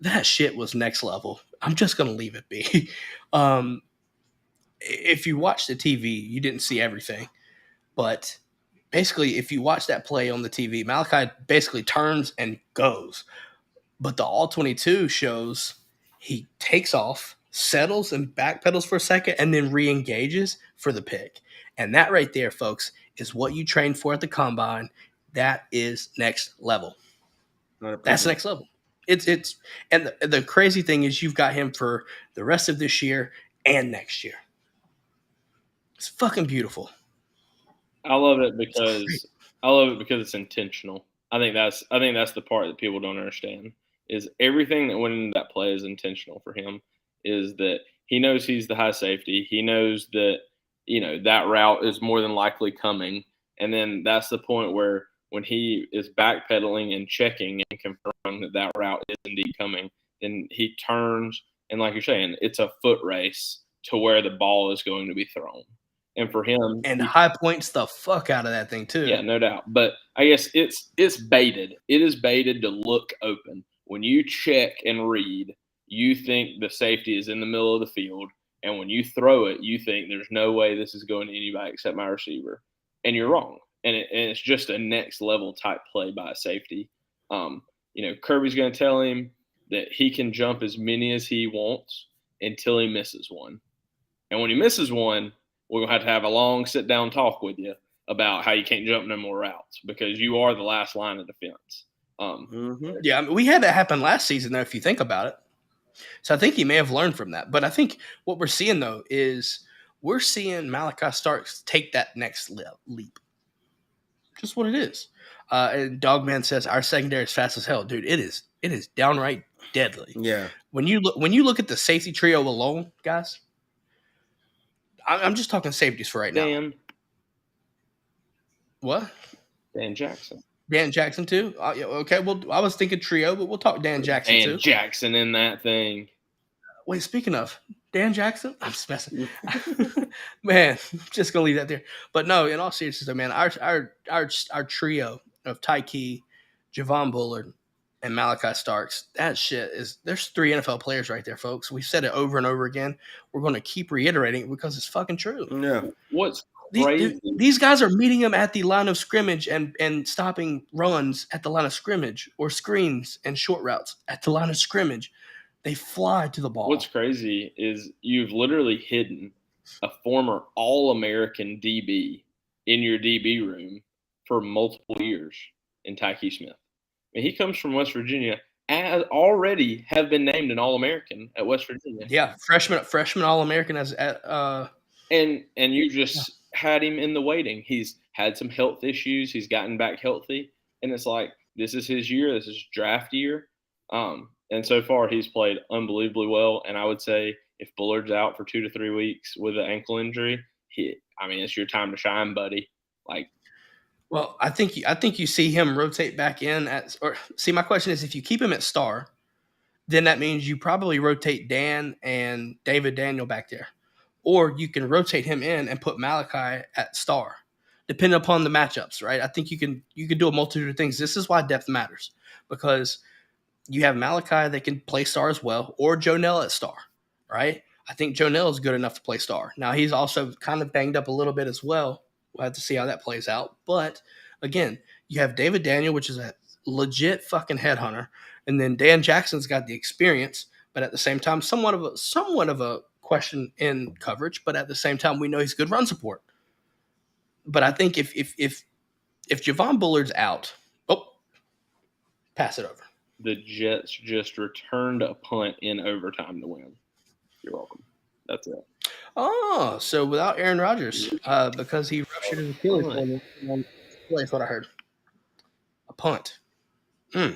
That shit was next level. I'm just gonna leave it be. If you watch the TV, you didn't see everything, but basically, if you watch that play on the TV, Malachi basically turns and goes. But the all 22 shows he takes off, settles, and backpedals for a second, and then re-engages for the pick. And that right there, folks, is what you train for at the combine. That is next level. That's next level. It's and the crazy thing is you've got him for the rest of this year and next year. It's fucking beautiful. I love it because it's intentional. I think that's the part that people don't understand is everything that went into that play is intentional for him. Is that he knows he's the high safety. He knows that that route is more than likely coming, and then that's the point where when he is backpedaling and checking and confirming that route is indeed coming, then he turns and like you're saying, it's a foot race to where the ball is going to be thrown. And for him, and high points the fuck out of that thing too. Yeah, no doubt. But I guess it's baited. It is baited to look open. When you check and read, you think the safety is in the middle of the field, and when you throw it, you think there's no way this is going to anybody except my receiver, and you're wrong. And it's just a next level type play by a safety. Kirby's going to tell him that he can jump as many as he wants until he misses one, and when he misses one, we're going to have a long sit-down talk with you about how you can't jump no more routes because you are the last line of defense. Yeah, I mean, we had that happen last season, though, if you think about it. So I think he may have learned from that. But I think what we're seeing, though, is we're seeing Malachi Starks take that next leap. Just what it is. And Dogman says, our secondary is fast as hell. Dude, it is downright deadly. Yeah. When you look at the safety trio alone, guys, I'm just talking safeties for right now. What? Dan Jackson. Dan Jackson too? Yeah, okay, well, I was thinking trio, but we'll talk Dan Jackson too. Dan Jackson in that thing. Wait, speaking of Dan Jackson, I'm just messing. Man, just gonna leave that there. But no, in all seriousness, though, man, our trio of Tyke, Javon Bullard, and Malachi Starks, that shit there's 3 NFL players right there, folks. We've said it over and over again. We're going to keep reiterating it because it's fucking true. Yeah. What's crazy? These guys are meeting them at the line of scrimmage and stopping runs at the line of scrimmage or screens and short routes at the line of scrimmage. They fly to the ball. What's crazy is you've literally hidden a former All-American DB in your DB room for multiple years in Tyke Smith. And he comes from West Virginia, and already have been named an All-American at West Virginia. Yeah, freshman All-American and you just had him in the waiting. He's had some health issues. He's gotten back healthy, and it's like this is his year. This is draft year. And so far he's played unbelievably well. And I would say if Bullard's out for 2 to 3 weeks with an ankle injury, it's your time to shine, buddy. Like. Well, I think you see him rotate back in my question is, if you keep him at star, then that means you probably rotate Dan and David Daniel back there. Or you can rotate him in and put Malachi at star, depending upon the matchups, right? I think you can do a multitude of things. This is why depth matters, because you have Malachi that can play star as well, or Jonell at star, right? I think Jonell is good enough to play star. Now, he's also kind of banged up a little bit as well. We'll have to see how that plays out. But again, you have David Daniel, which is a legit fucking headhunter, and then Dan Jackson's got the experience, but at the same time, somewhat of a question in coverage. But at the same time, we know he's good run support. But I think if Javon Bullard's out, pass it over. The Jets just returned a punt in overtime to win. You're welcome. That's it. Oh, so without Aaron Rodgers, because he ruptured his Achilles. That's what I heard. A punt.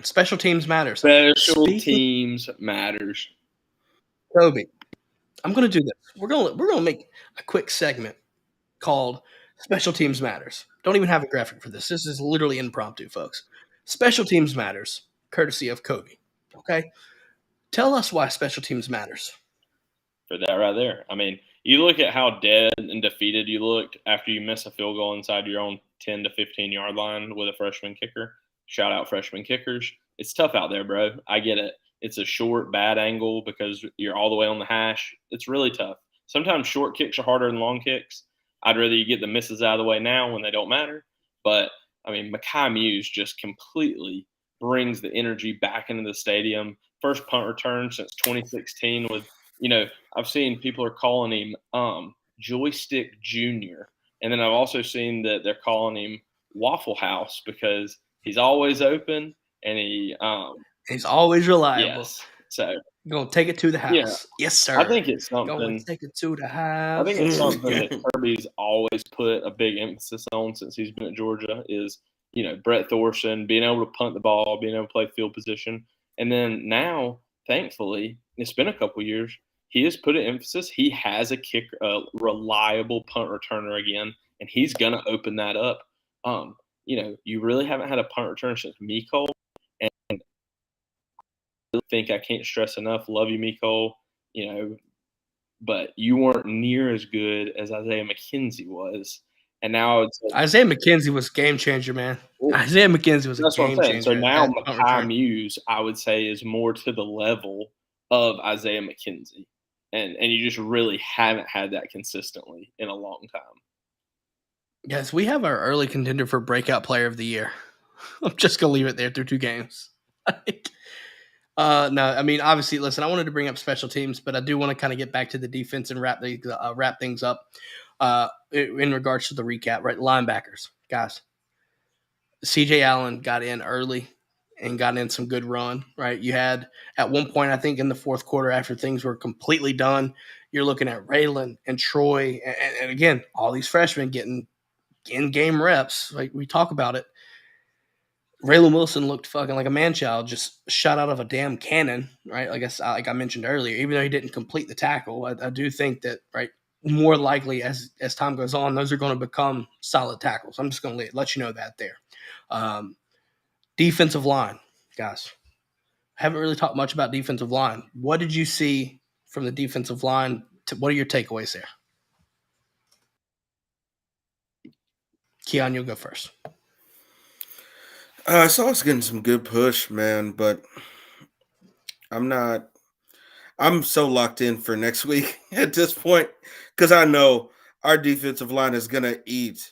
Special teams matters. Special teams matters. Kobe, I'm going to do this. We're going to make a quick segment called Special Teams Matters. Don't even have a graphic for this. This is literally impromptu, folks. Special teams matters, courtesy of Kobe. Okay? Tell us why special teams matters. For that right there. I mean, you look at how dead and defeated you looked after you miss a field goal inside your own 10 to 15-yard line with a freshman kicker. Shout out freshman kickers. It's tough out there, bro. I get it. It's a short, bad angle because you're all the way on the hash. It's really tough. Sometimes short kicks are harder than long kicks. I'd rather you get the misses out of the way now when they don't matter. But, I mean, Mekhi Muse just completely brings the energy back into the stadium. First punt return since 2016 with, I've seen people are calling him Joystick Junior. And then I've also seen that they're calling him Waffle House because he's always open and he's always reliable. Yes. So you're gonna take it to the house. Yeah. Yes, sir. I think it's something. Gonna take it to the house. I think it's something that Kirby's always put a big emphasis on since he's been at Georgia is, Brett Thorson being able to punt the ball, being able to play field position. And then now, thankfully, it's been a couple years, he has put an emphasis. He has a reliable punt returner again, and he's going to open that up. You really haven't had a punt returner since Mecole, and I think I can't stress enough, love you, Mecole, but you weren't near as good as Isaiah McKenzie was. And now it's Isaiah McKenzie was game changer, man. Isaiah McKenzie was a game changer. So now Mekhi Muse, I would say, is more to the level of Isaiah McKenzie. And you just really haven't had that consistently in a long time. Yes, we have our early contender for breakout player of the year. I'm just going to leave it there through 2 games. No, I mean, obviously, listen, I wanted to bring up special teams, but I do want to kind of get back to the defense and wrap things up in regards to the recap, right? Linebackers, guys. CJ Allen got in early and got in some good run, right? You had at one point, I think in the fourth quarter after things were completely done, you're looking at Raylan and Troy. And again, all these freshmen getting in-game reps. Like we talk about it. Raylan Wilson looked fucking like a man-child, just shot out of a damn cannon, right? Like I mentioned earlier, even though he didn't complete the tackle, I do think that, right, more likely as time goes on, those are going to become solid tackles. I'm just going to let you know that there. Defensive line, guys. Haven't really talked much about defensive line. What did you see from the defensive line? What are your takeaways there? Keon, you'll go first. I saw us getting some good push, man, but I'm so locked in for next week at this point because I know our defensive line is going to eat.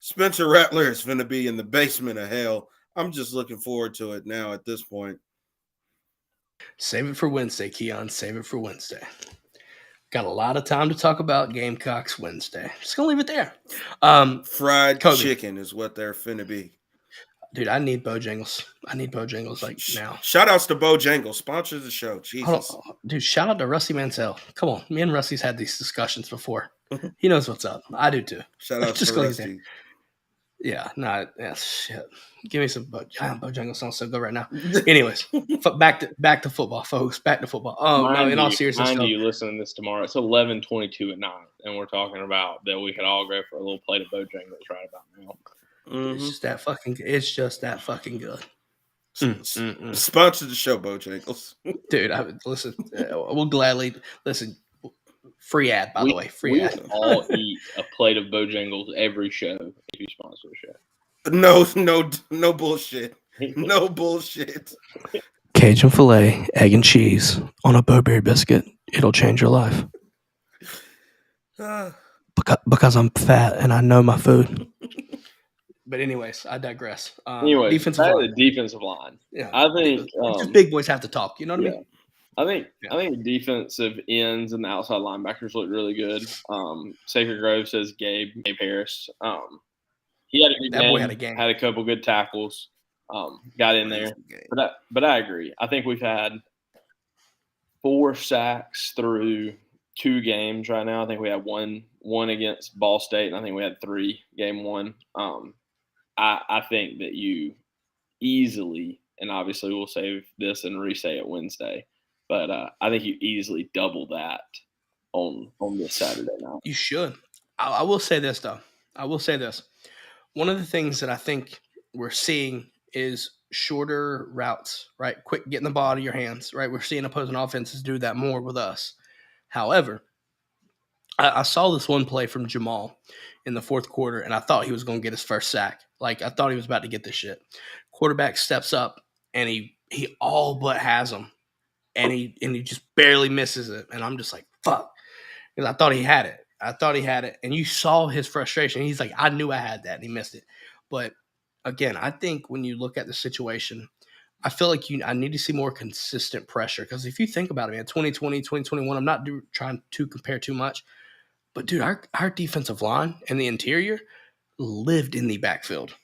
Spencer Rattler is going to be in the basement of hell. I'm just looking forward to it now at this point. Save it for Wednesday, Keon. Save it for Wednesday. Got a lot of time to talk about Gamecocks Wednesday. Just going to leave it there. Fried chicken is what they're finna be. Dude, I need Bojangles. Like now. Shout outs to Bojangles. Sponsors the show. Jesus. Dude, shout out to Rusty Mansell. Come on. Me and Rusty's had these discussions before. He knows what's up. I do too. Shout out to Rusty. Yeah, shit. Give me some Bojangles sounds so good right now. Anyways, back to football, folks. Back to football. In all seriousness. Mind you listening to this tomorrow. It's 11:22 at night, and we're talking about that we could all go for a little plate of Bojangles right about now. It's just that fucking. It's just that fucking good. Sponsor the show, Bojangles. Dude, listen. We'll gladly listen. Free ad, by the way. Free we ad. will all eat a plate of Bojangles every show if you sponsor the show. No bullshit. No bullshit. Cajun filet, egg and cheese on a Bo-Berry biscuit. It'll change your life. Because I'm fat and I know my food. But anyways, I digress. Defensive line. Yeah, I think just big boys have to talk. You know what I mean? I think the defensive ends and the outside linebackers look really good. Sacred Grove says Gabe Harris. He had a good game. Boy had a game. Had a couple good tackles. Got in there. But I agree. I think we've had 4 sacks through 2 games right now. I think we had one against Ball State, and I think we had 3 game 1. I think that you easily, and obviously we'll save this and re-say it Wednesday, but I think you easily double that on this Saturday night. You should. I will say this, though. One of the things that I think we're seeing is shorter routes, right? Quick getting the ball out of your hands, right? We're seeing opposing offenses do that more with us. However, I saw this one play from Jamal in the 4th quarter, and I thought he was going to get his first sack. Like, I thought he was about to get this shit. Quarterback steps up, and he all but has him, and he just barely misses it. And I'm just like, fuck. Because I thought he had it. And you saw his frustration. He's like, I knew I had that, and he missed it. But, again, I think when you look at the situation, I feel like I need to see more consistent pressure. Because if you think about it, man, 2020, 2021, I'm not trying to compare too much. But, dude, our defensive line and the interior lived in the backfield.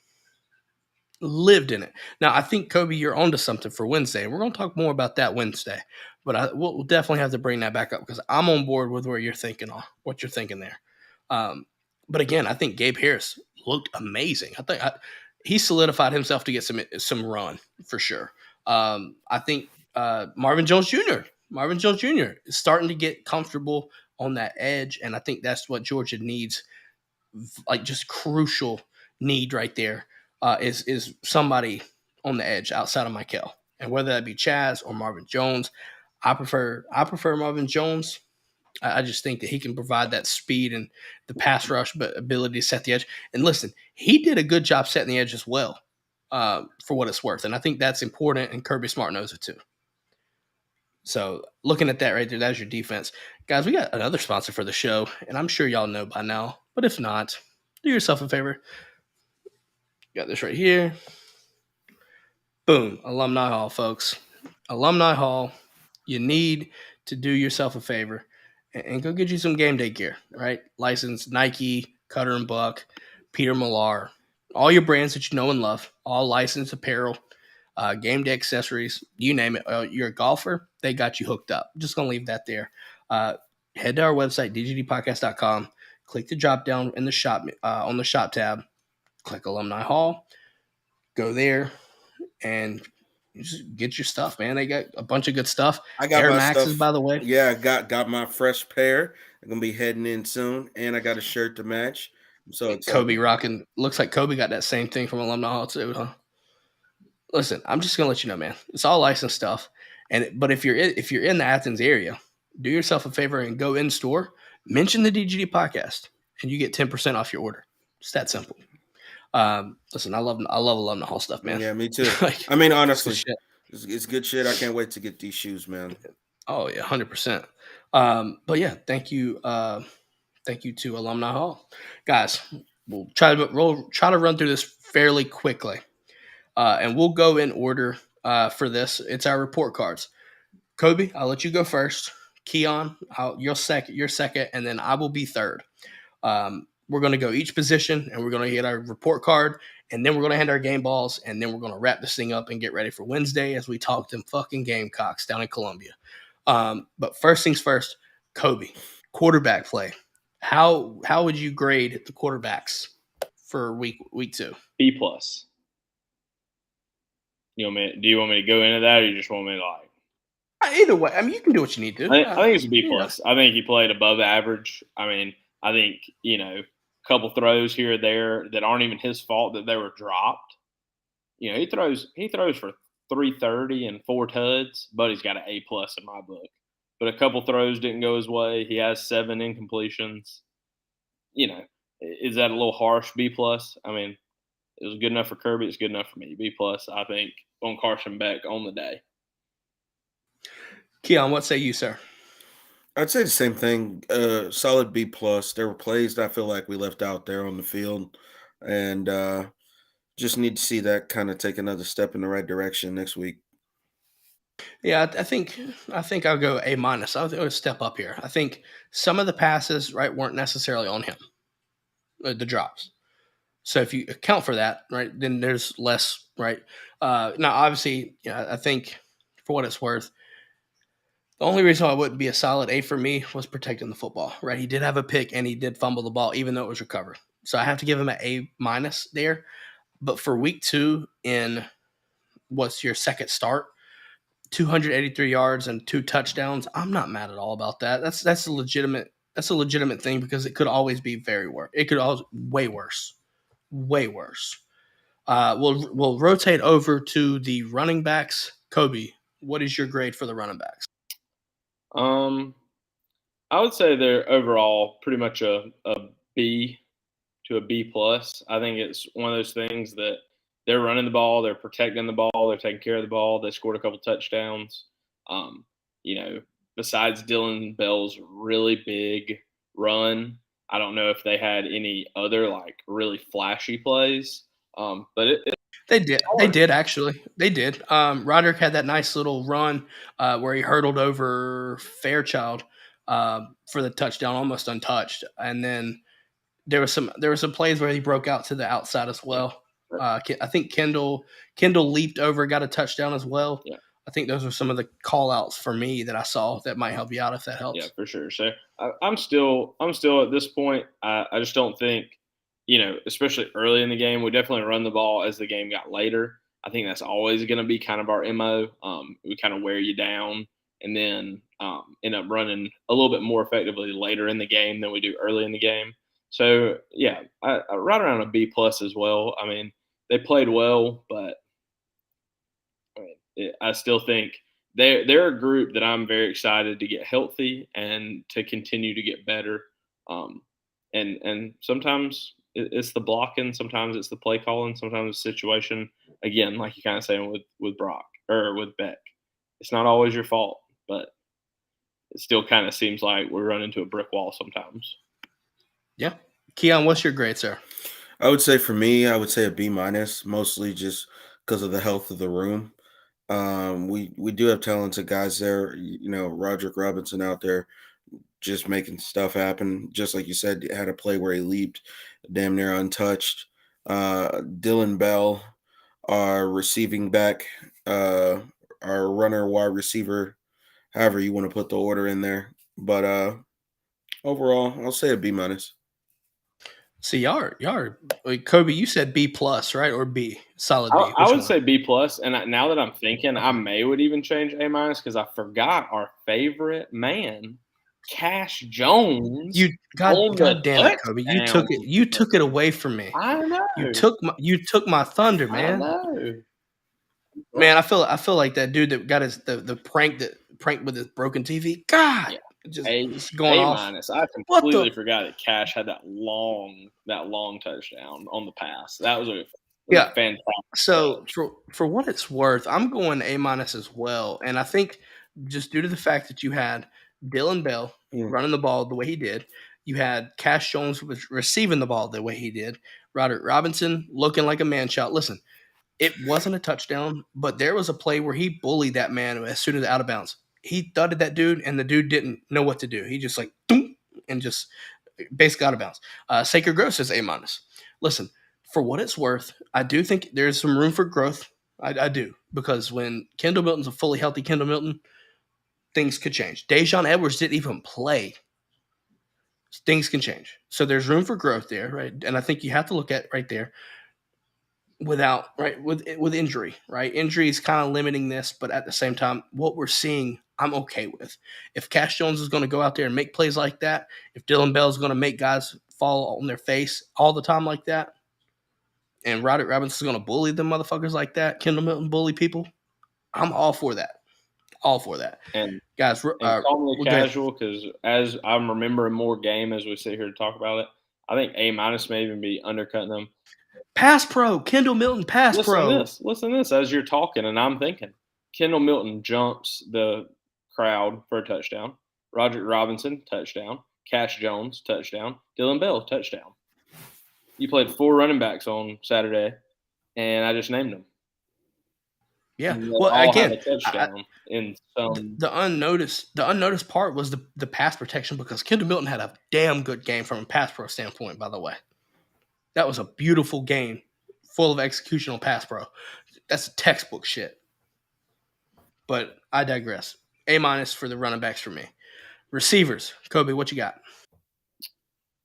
Lived in it. Now, I think, Kobe, you're onto something for Wednesday. We're going to talk more about that Wednesday. But we'll definitely have to bring that back up because I'm on board with what you're thinking there. But, again, I think Gabe Harris looked amazing. I think he solidified himself to get some run for sure. I think Marvin Jones Jr. is starting to get comfortable on that edge, and I think that's what Georgia needs, like just crucial need right there, is somebody on the edge outside of Michael. And whether that be Chaz or Marvin Jones, I prefer Marvin Jones. I just think that he can provide that speed and the pass rush but ability to set the edge. And listen, he did a good job setting the edge as well, for what it's worth. And I think that's important, and Kirby Smart knows it too. So looking at that right there, that's your defense. Guys, we got another sponsor for the show, and I'm sure y'all know by now. But if not, do yourself a favor. Got this right here. Boom. Alumni Hall, folks. Alumni Hall. You need to do yourself a favor and go get you some game day gear, right? Licensed Nike, Cutter and Buck, Peter Millar, all your brands that you know and love, all licensed apparel, game day accessories, you name it. You're a golfer, they got you hooked up. Just going to leave that there. Head to our website, dgdpodcast.com, click the drop down in the shop, on the shop tab, click Alumni Hall, go there, and just get your stuff, man. They got a bunch of good stuff. I got Air my Maxes, stuff. by the way. Yeah, I got my fresh pair. I'm gonna be heading in soon, and I got a shirt to match. I'm so excited. Kobe rocking. Looks like Kobe got that same thing from Alumni Hall too, huh? Listen, I'm just gonna let you know, man. It's all licensed stuff. But if you're in the Athens area, do yourself a favor and go in store. Mention the DGD podcast, and you get 10% off your order. It's that simple. Listen, I love Alumni Hall stuff, man. Yeah, me too. Like, I mean, honestly, it's good shit. I can't wait to get these shoes, man. Oh yeah, 100%. But yeah, thank you to Alumni Hall, guys. We'll try to run through this fairly quickly, and we'll go in order for this. It's our report cards. Kobe, I'll let you go first. Keon, you're second, and then I will be third. We're going to go each position, and we're going to get our report card, and then we're going to hand our game balls, and then we're going to wrap this thing up and get ready for Wednesday as we talk them fucking Gamecocks down in Columbia. But first things first, Kobe, quarterback play. How would you grade the quarterbacks for week 2? B+. Do you want me to go into that, or you just want me to like? Either way, I mean, you can do what you need to. I think it's a B+. I think he played above average. I mean, I think, couple throws here or there that aren't even his fault that they were dropped. You know, he throws for 330 and 4 tuds, but he's got an A+ in my book. But a couple throws didn't go his way. He has 7 incompletions. You know, is that a little harsh? B+? I mean, it was good enough for Kirby. It's good enough for me. B+, I think, on Carson Beck on the day. Keon, what say you, sir? I'd say the same thing. Solid B+. There were plays that I feel like we left out there on the field, and just need to see that kind of take another step in the right direction next week. Yeah, I think I'll go A-. I'll go a step up here. I think some of the passes, right, weren't necessarily on him, the drops. So if you account for that, right, then there's less, right? Now, obviously, I think for what it's worth, the only reason I wouldn't be a solid A for me was protecting the football, right? He did have a pick and he did fumble the ball, even though it was recovered. So I have to give him an A- there. But for week 2 in what's your second start, 283 yards and 2 touchdowns, I'm not mad at all about that. That's a legitimate thing because it could always be very worse. It could always way worse. We'll rotate over to the running backs. Kobe, what is your grade for the running backs? I would say they're overall pretty much a B to a B+. I think it's one of those things that they're running the ball, they're protecting the ball, they're taking care of the ball. They scored a couple touchdowns. You know, besides Dylan Bell's really big run, I don't know if they had any other like really flashy plays. But They did actually. They did. Roderick had that nice little run where he hurdled over Fairchild for the touchdown, almost untouched, and then there were some plays where he broke out to the outside as well. I think Kendall leaped over, got a touchdown as well. Yeah. I think those are some of the call outs for me that I saw that might help you out if that helps. Yeah, for sure. So I'm still at this point. I just don't think, you know, especially early in the game, we definitely run the ball as the game got later. I think that's always going to be kind of our MO. We kind of wear you down and then end up running a little bit more effectively later in the game than we do early in the game. So, yeah, I right around a B+ as well. I mean, they played well, but I still think they're a group that I'm very excited to get healthy and to continue to get better. And sometimes it's the blocking, sometimes it's the play calling, sometimes it's the situation. Again, like you kind of saying with Brock or with Beck, it's not always your fault, but it still kind of seems like we run into a brick wall sometimes. Yeah. Keon, what's your grade, sir? I would say for me, I would say a B-, mostly just because of the health of the room. We do have talented guys there. You know, Roderick Robinson out there just making stuff happen. Just like you said, had a play where he leaped damn near untouched. Dylan Bell, our receiving back, our runner, wide receiver, however you want to put the order in there. But overall, I'll say a B-. See, y'all are like, Kobe, you said B+, right? Or B? Solid B. I would say B+. And now that I'm thinking, I would even change A- because I forgot our favorite man, Cash Jones. God damn it, Kobe! You took it away from me. I know. You took my thunder, man. I know. Man, I feel like that dude that got his the prank with his broken TV. God, Yeah. just going off. I completely forgot that Cash had that long touchdown on the pass. That was a fantastic. So for what it's worth, I'm going A- as well, and I think just due to the fact that you had Dylan Bell running the ball the way he did, you had Cash Jones receiving the ball the way he did, Roderick Robinson looking like a man-child. Listen, it wasn't a touchdown, but there was a play where he bullied that man as soon as out of bounds. He thudded that dude, and the dude didn't know what to do. He just like, doom, and just basically out of bounds. Saker Gross is A-. Listen, for what it's worth, I do think there's some room for growth. I do, because when Kendall Milton's a fully healthy Kendall Milton, things could change. Dejon Edwards didn't even play. Things can change. So there's room for growth there, right? And I think you have to look at right there with injury, right? Injury is kind of limiting this, but at the same time, what we're seeing, I'm okay with. If Cash Jones is going to go out there and make plays like that, if Dylan Bell is going to make guys fall on their face all the time like that, and Roderick Robinson's going to bully them motherfuckers like that, Kendall Milton bully people, I'm all for that. All for that. And guys, call me casual because as I'm remembering more game as we sit here to talk about it, I think A- may even be undercutting them. Pass pro, Kendall Milton, pass pro. Listen to this as you're talking, and I'm thinking. Kendall Milton jumps the crowd for a touchdown. Roderick Robinson, touchdown. Cash Jones, touchdown. Dylan Bell, touchdown. You played 4 running backs on Saturday, and I just named them. Yeah. Well, again, the unnoticed part was the pass protection, because Kendall Milton had a damn good game from a pass pro standpoint, by the way. That was a beautiful game, full of execution on pass pro. That's textbook shit. But I digress. A- for the running backs for me. Receivers, Kobe, what you got?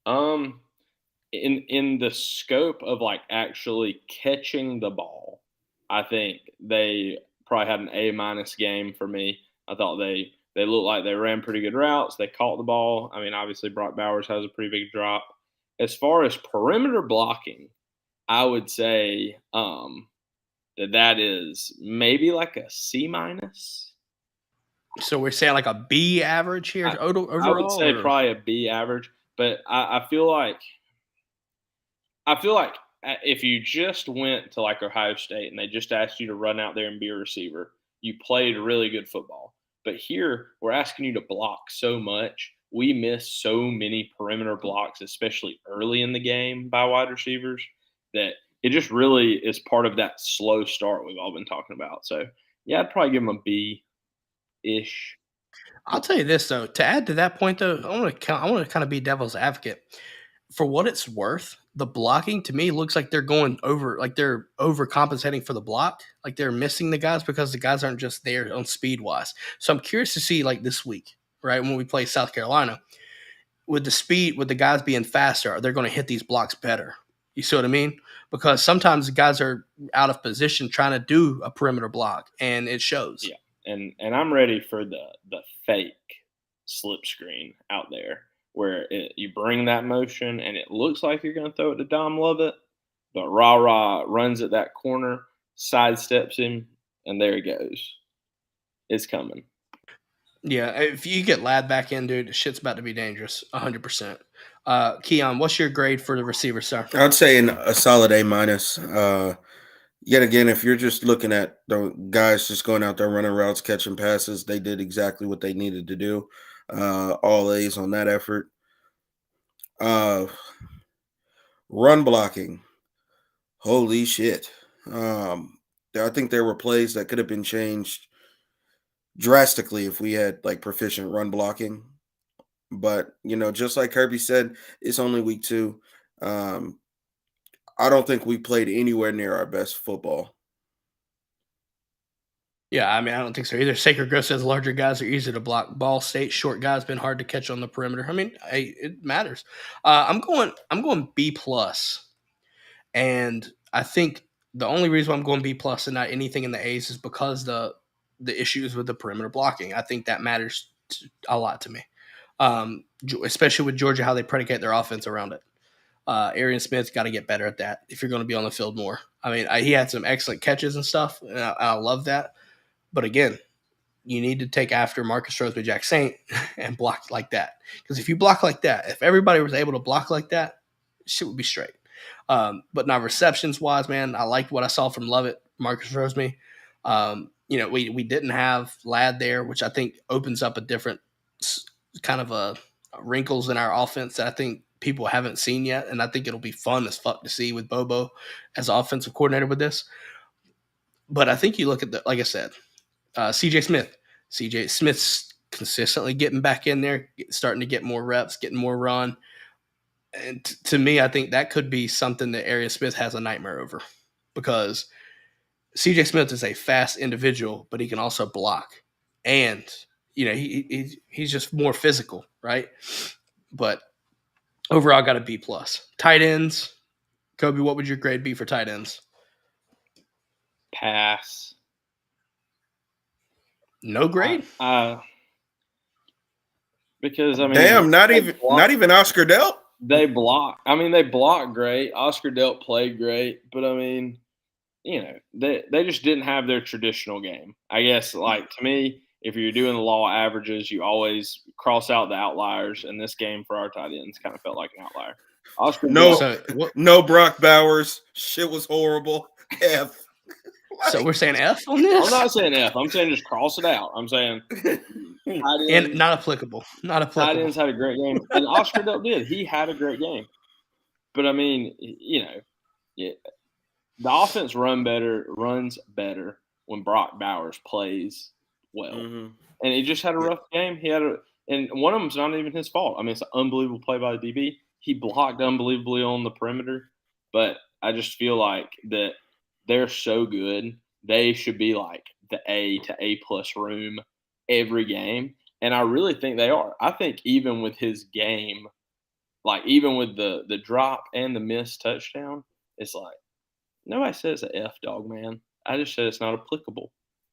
In the scope of like actually catching the ball, I think they probably had an A- game for me. I thought they looked like they ran pretty good routes. They caught the ball. I mean, obviously Brock Bowers has a pretty big drop. As far as perimeter blocking, I would say that is maybe like a C-. So we're saying like a B average here overall? I would say probably a B average, but I feel like if you just went to like Ohio State and they just asked you to run out there and be a receiver, you played really good football. But here we're asking you to block so much. We miss so many perimeter blocks, especially early in the game by wide receivers, that it just really is part of that slow start we've all been talking about. So, yeah, I'd probably give them a B-ish. I'll tell you this, though. To add to that point, though, I want to kind of be devil's advocate. For what it's worth, the blocking to me looks like they're going over, like they're overcompensating for the block, like they're missing the guys because the guys aren't just there on speed wise. So I'm curious to see, like this week, right, when we play South Carolina, with the speed, with the guys being faster, they're going to hit these blocks better. You see what I mean? Because sometimes the guys are out of position trying to do a perimeter block, and it shows. Yeah, and I'm ready for the fake slip screen out there where you bring that motion and it looks like you're going to throw it to Dom Lovett, but Ra runs at that corner, sidesteps him, and there he goes. It's coming. Yeah, if you get Ladd back in, dude, shit's about to be dangerous, 100%. Keon, what's your grade for the receiver, sir? I'd say a solid A-. Yet again, if you're just looking at the guys just going out there running routes, catching passes, they did exactly what they needed to do. All A's on that effort. Run blocking. Holy shit. I think there were plays that could have been changed drastically if we had like proficient run blocking. But, just like Kirby said, it's only week 2. I don't think we played anywhere near our best football. Yeah, I mean, I don't think so either. Sacred Grove says larger guys are easy to block. Ball State, short guys been hard to catch on the perimeter. I mean, it matters. I'm going B+. And I think the only reason why I'm going B+ and not anything in the A's is because the issues with the perimeter blocking. I think that matters a lot to me, especially with Georgia, how they predicate their offense around it. Arian Smith's got to get better at that if you're going to be on the field more. I mean, he had some excellent catches and stuff, and I love that. But again, you need to take after Marcus Roseman Jack Saint and block like that. Because if you block like that, if everybody was able to block like that, shit would be straight. But now receptions-wise, man, I liked what I saw from Lovett, Marcus Roseman. We didn't have Ladd there, which I think opens up a different kind of wrinkles in our offense that I think people haven't seen yet, and I think it'll be fun as fuck to see with Bobo as offensive coordinator with this. But I think you look at like I said, CJ Smith. CJ Smith's consistently getting back in there, starting to get more reps, getting more run. And to me, I think that could be something that Arian Smith has a nightmare over, because CJ Smith is a fast individual, but he can also block. And, he's just more physical, right? But overall, got a B+. Tight ends. Kobe, what would your grade be for tight ends? Pass. No grade? Because I mean, damn, not even Oscar Delp. They block. I mean, they blocked great. Oscar Delp played great, but I mean, they just didn't have their traditional game. I guess, like to me, if you're doing the law averages, you always cross out the outliers, and this game for our tight ends kind of felt like an outlier. Oscar Delp, No Brock Bowers. Shit was horrible. F. So we're saying F on this? I'm not saying F. I'm saying just cross it out. I'm saying and not applicable. Not applicable. Tight ends had a great game, and Oscar Delp did. He had a great game, but I mean, the offense runs better when Brock Bowers plays well, and he just had a rough game. And one of them's not even his fault. I mean, it's an unbelievable play by the DB. He blocked unbelievably on the perimeter, but I just feel like that they're so good. They should be like the A to A+ room every game. And I really think they are. I think even with his game, like even with the drop and the missed touchdown, it's like nobody says an F, dog, man. I just said it's not applicable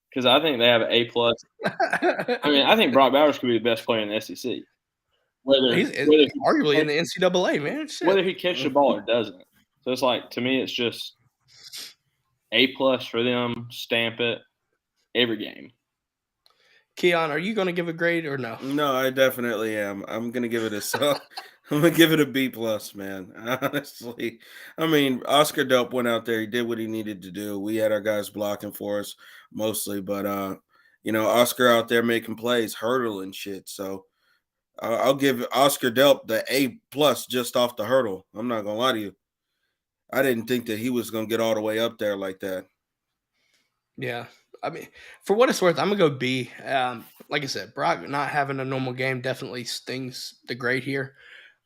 because I think they have an A+. I mean, I think Brock Bowers could be the best player in the SEC. He's arguably in the NCAA, man. Shit. Whether he catches the ball or doesn't. So it's like, to me, it's just A+ for them, stamp it, every game. Keon, are you going to give a grade or no? No, I definitely am. I'm going to give it I'm going to give it a B+, man. Honestly. I mean, Oscar Delp went out there. He did what he needed to do. We had our guys blocking for us mostly, but, Oscar out there making plays, hurdling shit. So I'll give Oscar Delp the A+ just off the hurdle. I'm not going to lie to you. I didn't think that he was going to get all the way up there like that. Yeah. I mean, for what it's worth, I'm going to go B. Like I said, Brock not having a normal game definitely stings the grade here.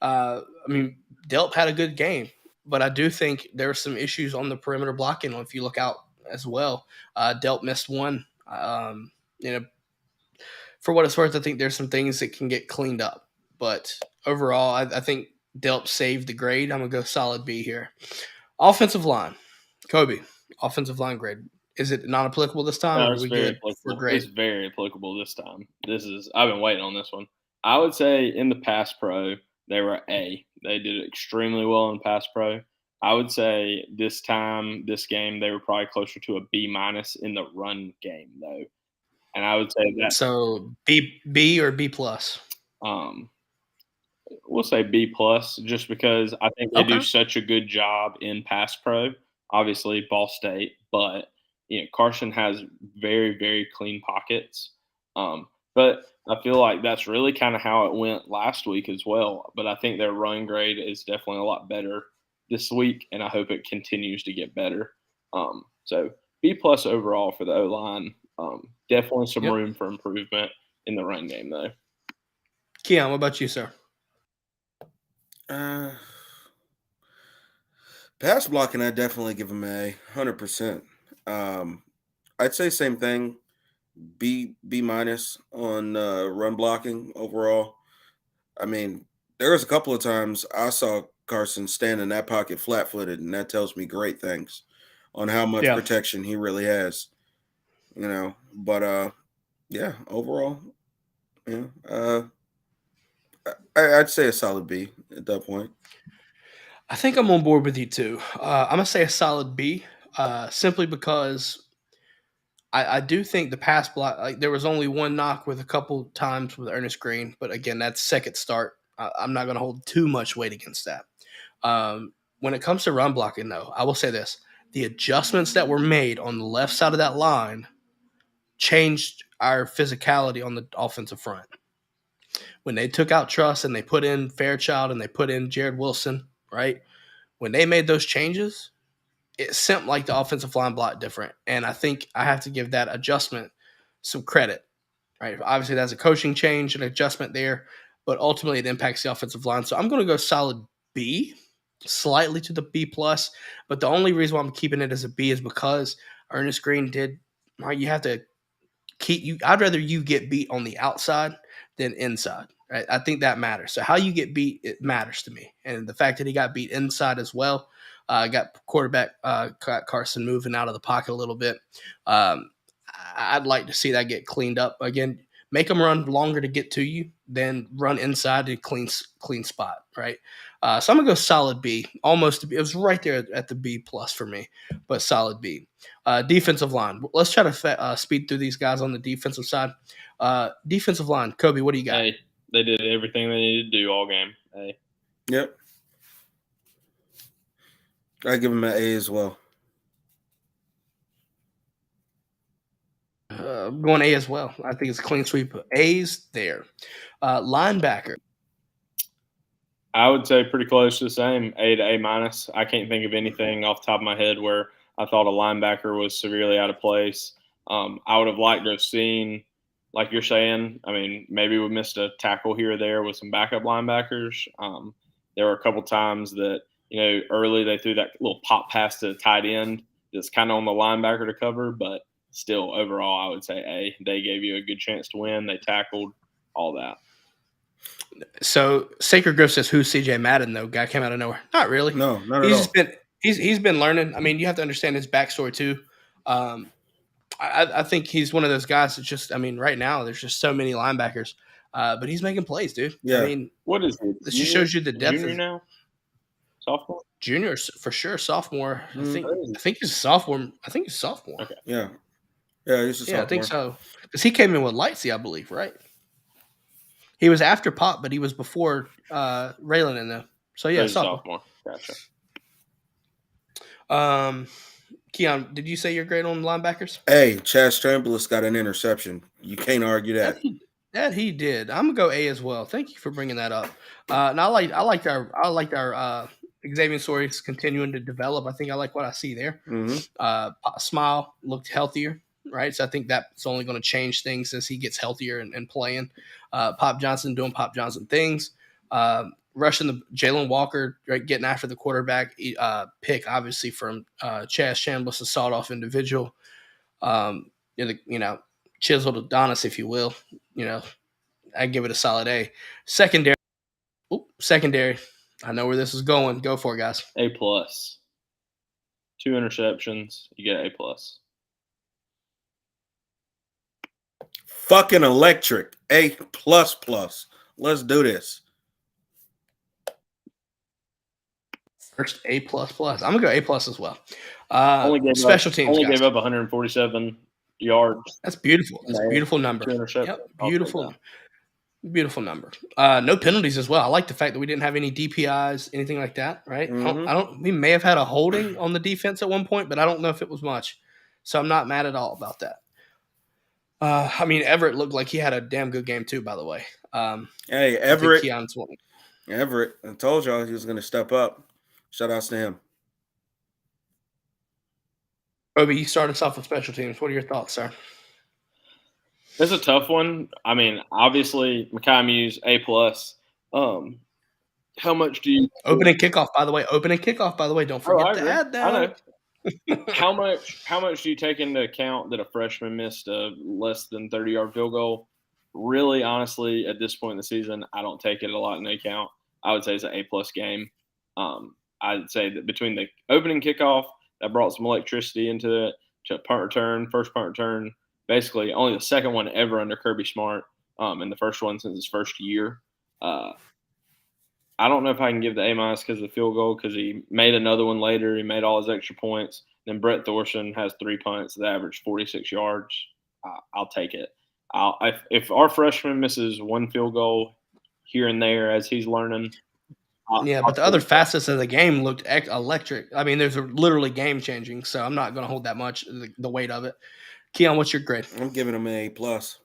I mean, Delp had a good game, but I do think there were some issues on the perimeter blocking if you look out as well. Delp missed one. For what it's worth, I think there's some things that can get cleaned up. But overall, I think Delp saved the grade. I'm going to go solid B here. Offensive line. Kobe, offensive line grade. Is it not applicable this time? No, or are we good for grade? It's very applicable this time. I've been waiting on this one. I would say in the pass pro, they were A. They did extremely well in pass pro. I would say this game, they were probably closer to a B- in the run game, though. And I would say that. So B or B+? We'll say B+, just because I think they do such a good job in pass pro. Obviously, Ball State, but Carson has very, very clean pockets. But I feel like that's really kind of how it went last week as well. But I think their run grade is definitely a lot better this week, and I hope it continues to get better. So B+ overall for the O-line. Definitely some room for improvement in the run game, though. Keon, what about you, sir? Pass blocking, I definitely give him a 100%. I'd say same thing. B- on run blocking overall. I mean, there was a couple of times I saw Carson stand in that pocket flat-footed, and that tells me great things on how much protection he really has. But overall, I'd say a solid B at that point. I think I'm on board with you too. I'm gonna say a solid B, simply because I do think the pass block. Like there was only one knock with a couple times with Ernest Green, but again, that's second start. I'm not gonna hold too much weight against that. When it comes to run blocking, though, I will say this: the adjustments that were made on the left side of that line changed our physicality on the offensive front. When they took out Truss and they put in Fairchild and they put in Jared Wilson, right? When they made those changes, it seemed like the offensive line blocked different. And I think I have to give that adjustment some credit, right? Obviously, that's a coaching change, an adjustment there, but ultimately it impacts the offensive line. So I'm going to go solid B, slightly to the B+. But the only reason why I'm keeping it as a B is because Ernest Green did, right? You have to I'd rather you get beat on the outside than inside. Right? I think that matters. So how you get beat, it matters to me. And the fact that he got beat inside as well, got quarterback Carson moving out of the pocket a little bit. I'd like to see that get cleaned up. Again, make them run longer to get to you, then run inside to clean spot, right? So I'm gonna go solid B. Almost, it was right there at the B plus for me, but solid B. Defensive line. Let's try to speed through these guys on the defensive side. Defensive line. Kobe, what do you got? Hey, they did everything they needed to do all game. Hey. Yep. I give him an A as well. I'm going A as well. I think it's a clean sweep. A's there. Linebacker. I would say pretty close to the same, A to A minus. I can't think of anything off the top of my head where I thought a linebacker was severely out of place. I would have liked to have seen, like you're saying, I mean, maybe we missed a tackle here or there with some backup linebackers. There were a couple times that, early they threw that little pop pass to the tight end that's kind of on the linebacker to cover, but still, overall, I would say A. They gave you a good chance to win. They tackled, all that. So Sacred Grove says, "Who's CJ Madden though?" Guy came out of nowhere. Not really. No, not at all. He's been learning. I mean, you have to understand his backstory too. I think he's one of those guys that just. I mean, right now there's just so many linebackers, but he's making plays, dude. Yeah. I mean, what is it? This just shows you the depth. Junior now, sophomore. Junior for sure. Sophomore. Mm-hmm. I think he's a sophomore. Okay. Yeah. Yeah, he's a sophomore. I think so. Because he came in with Lightsey, I believe, right? He was after Pop, but he was before Raylan in there. So yeah, sophomore. Gotcha. Keon, did you say your grade on linebackers? Hey, Chaz Strambulis got an interception. You can't argue that. That he did. I'm gonna go A as well. Thank you for bringing that up. And I liked our Xavier Stories continuing to develop. I think I like what I see there. Mm-hmm. Smile looked healthier, right? So I think that's only going to change things as he gets healthier and playing. Pop Johnson doing Pop Johnson things. Rushing the Jalen Walker, right, getting after the quarterback pick, obviously from Chaz Chambliss, a sawed-off individual. Chiseled Adonis, if you will. I give it a solid A. Secondary. I know where this is going. Go for it, guys. A plus. 2 interceptions. You get A plus. Fucking electric. A plus plus. Let's do this. First A plus plus. I'm gonna go A plus as well. Special teams. Only gave up 147 yards. That's beautiful. That's a beautiful number. Yep, beautiful number. No penalties as well. I like the fact that we didn't have any DPIs, anything like that. Right? Mm-hmm. We may have had a holding on the defense at one point, but I don't know if it was much. So I'm not mad at all about that. Everett looked like he had a damn good game too. By the way. Hey, Everett. Everett. I told y'all he was going to step up. Shout outs to him. Obi, you started us off with special teams. What are your thoughts, sir? It's a tough one. I mean, obviously, Mekhi Muse, A plus. How much do you opening kickoff? By the way, don't forget to add that. I know. How much do you take into account that a freshman missed a less than 30-yard field goal? Really, honestly, at this point in the season, I don't take it a lot into account. I would say it's an A plus game. I'd say that between the opening kickoff that brought some electricity into it, to punt return, first punt return, basically only the second one ever under Kirby Smart, and the first one since his first year. I don't know if I can give the A minus because of the field goal, because he made another one later. He made all his extra points. Then Brett Thorson has 3 punts that average 46 yards. I'll take it. If our freshman misses one field goal here and there as he's learning. But the other facets of the game looked electric. I mean, there's literally game changing, so I'm not going to hold that much the weight of it. Keon, what's your grade? I'm giving him an A plus.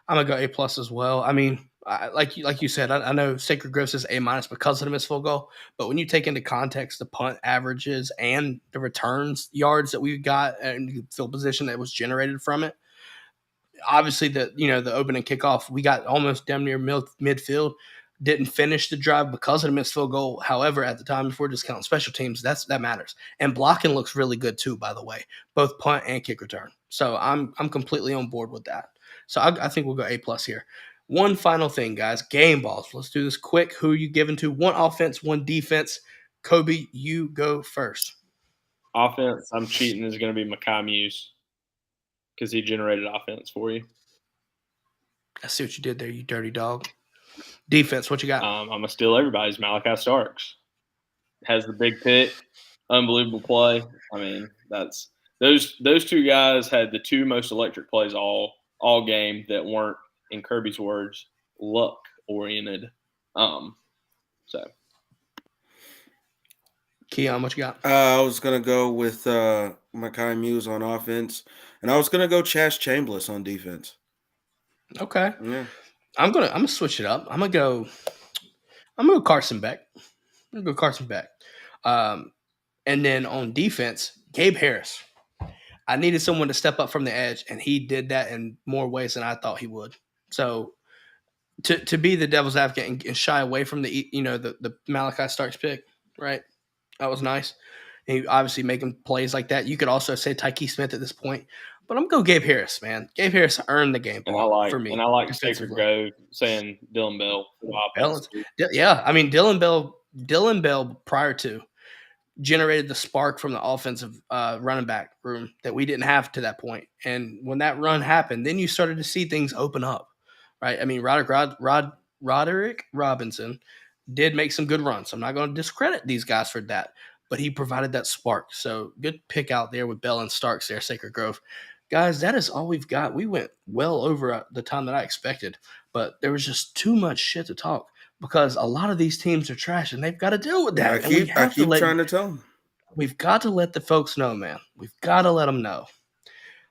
I'm gonna go A plus as well. I mean, like you said, I know Sacred Grove says A minus because of the missed field goal, but when you take into context the punt averages and the returns yards that we got and the field position that was generated from it, obviously the opening kickoff we got almost damn near midfield. Didn't finish the drive because of the missed field goal. However, at the time, if we're just counting special teams, that matters. And blocking looks really good too, by the way, both punt and kick return. So I'm completely on board with that. So I think we'll go A plus here. One final thing, guys, game balls. Let's do this quick. Who are you giving to? One offense, one defense. Kobe, you go first. Offense, I'm cheating, is going to be Mekhi Muse because he generated offense for you. I see what you did there, you dirty dog. Defense, what you got? I'm gonna steal everybody's. Malachi Starks has the big pick, unbelievable play. I mean, that's those two guys had the two most electric plays all game that weren't, in Kirby's words, luck oriented. So, Keon, what you got? I was gonna go with Mekhi Muse on offense, and I was gonna go Chaz Chambliss on defense. Okay. Yeah. I'm gonna switch it up. I'm gonna go Carson Beck. I'm gonna go Carson Beck. And then on defense, Gabe Harris. I needed someone to step up from the edge, and he did that in more ways than I thought he would. So to be the devil's advocate and shy away from the Malachi Starks pick, right? That was nice. And he obviously making plays like that. You could also say Tyke Smith at this point, but I'm gonna go Gabe Harris, man. Gabe Harris earned the game for me. And I like Sacred Grove saying Dylan Bell. Yeah, I mean Dylan Bell prior to generated the spark from the offensive running back room that we didn't have to that point. And when that run happened, then you started to see things open up, right? I mean, Roderick Robinson did make some good runs. I'm not going to discredit these guys for that, but he provided that spark. So good pick out there with Bell and Starks there, Sacred Grove. Guys, that is all we've got. We went well over the time that I expected, but there was just too much shit to talk because a lot of these teams are trash and they've got to deal with that. I keep trying to tell them. We've got to let the folks know, man. We've got to let them know.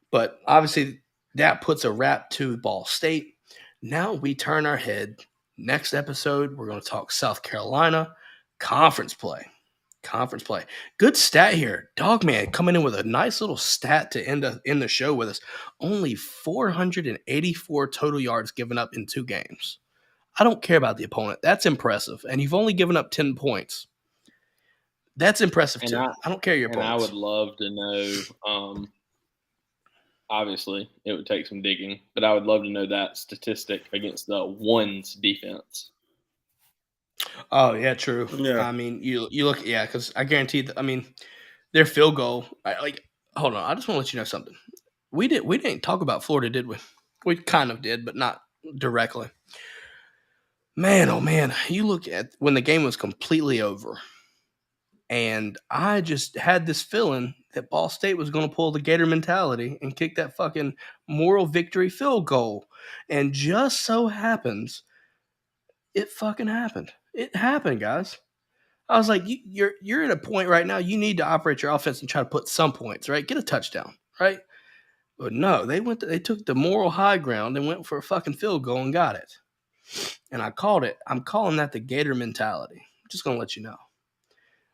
But obviously, that puts a wrap to Ball State. Now we turn our head. Next episode, we're going to talk South Carolina conference play. Good stat here. Dogman coming in with a nice little stat to end the show with us. Only 484 total yards given up in 2 games. I don't care about the opponent. That's impressive. And you've only given up 10 points. That's impressive too. I don't care your opponents. And I would love to know, obviously it would take some digging, but I would love to know that statistic against the ones defense. Oh, yeah, true. Yeah. I mean, you look, because I guarantee their field goal, hold on, I just want to let you know something. We didn't talk about Florida, did we? We kind of did, but not directly. Man, oh man, you look at when the game was completely over, and I just had this feeling that Ball State was going to pull the Gator mentality and kick that fucking moral victory field goal. And just so happens, it fucking happened. It happened, guys. I was like, you're at a point right now, you need to operate your offense and try to put some points, right? Get a touchdown, right? But no, they took the moral high ground and went for a fucking field goal and got it. And I called it. I'm calling that the Gator mentality. I'm just going to let you know.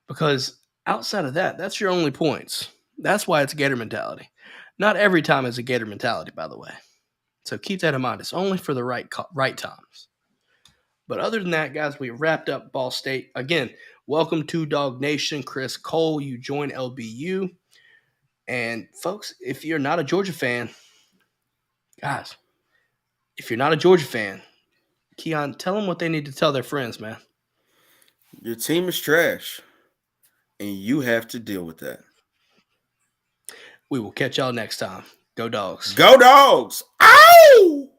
Because outside of that, that's your only points. That's why it's Gator mentality. Not every time is a Gator mentality, by the way. So keep that in mind. It's only for the right times. But other than that, guys, we wrapped up Ball State. Again, welcome to Dog Nation. Chris Cole, you join LBU. And folks, if you're not a Georgia fan, guys, Keon, tell them what they need to tell their friends, man. Your team is trash, and you have to deal with that. We will catch y'all next time. Go Dogs. Go Dogs! Ow!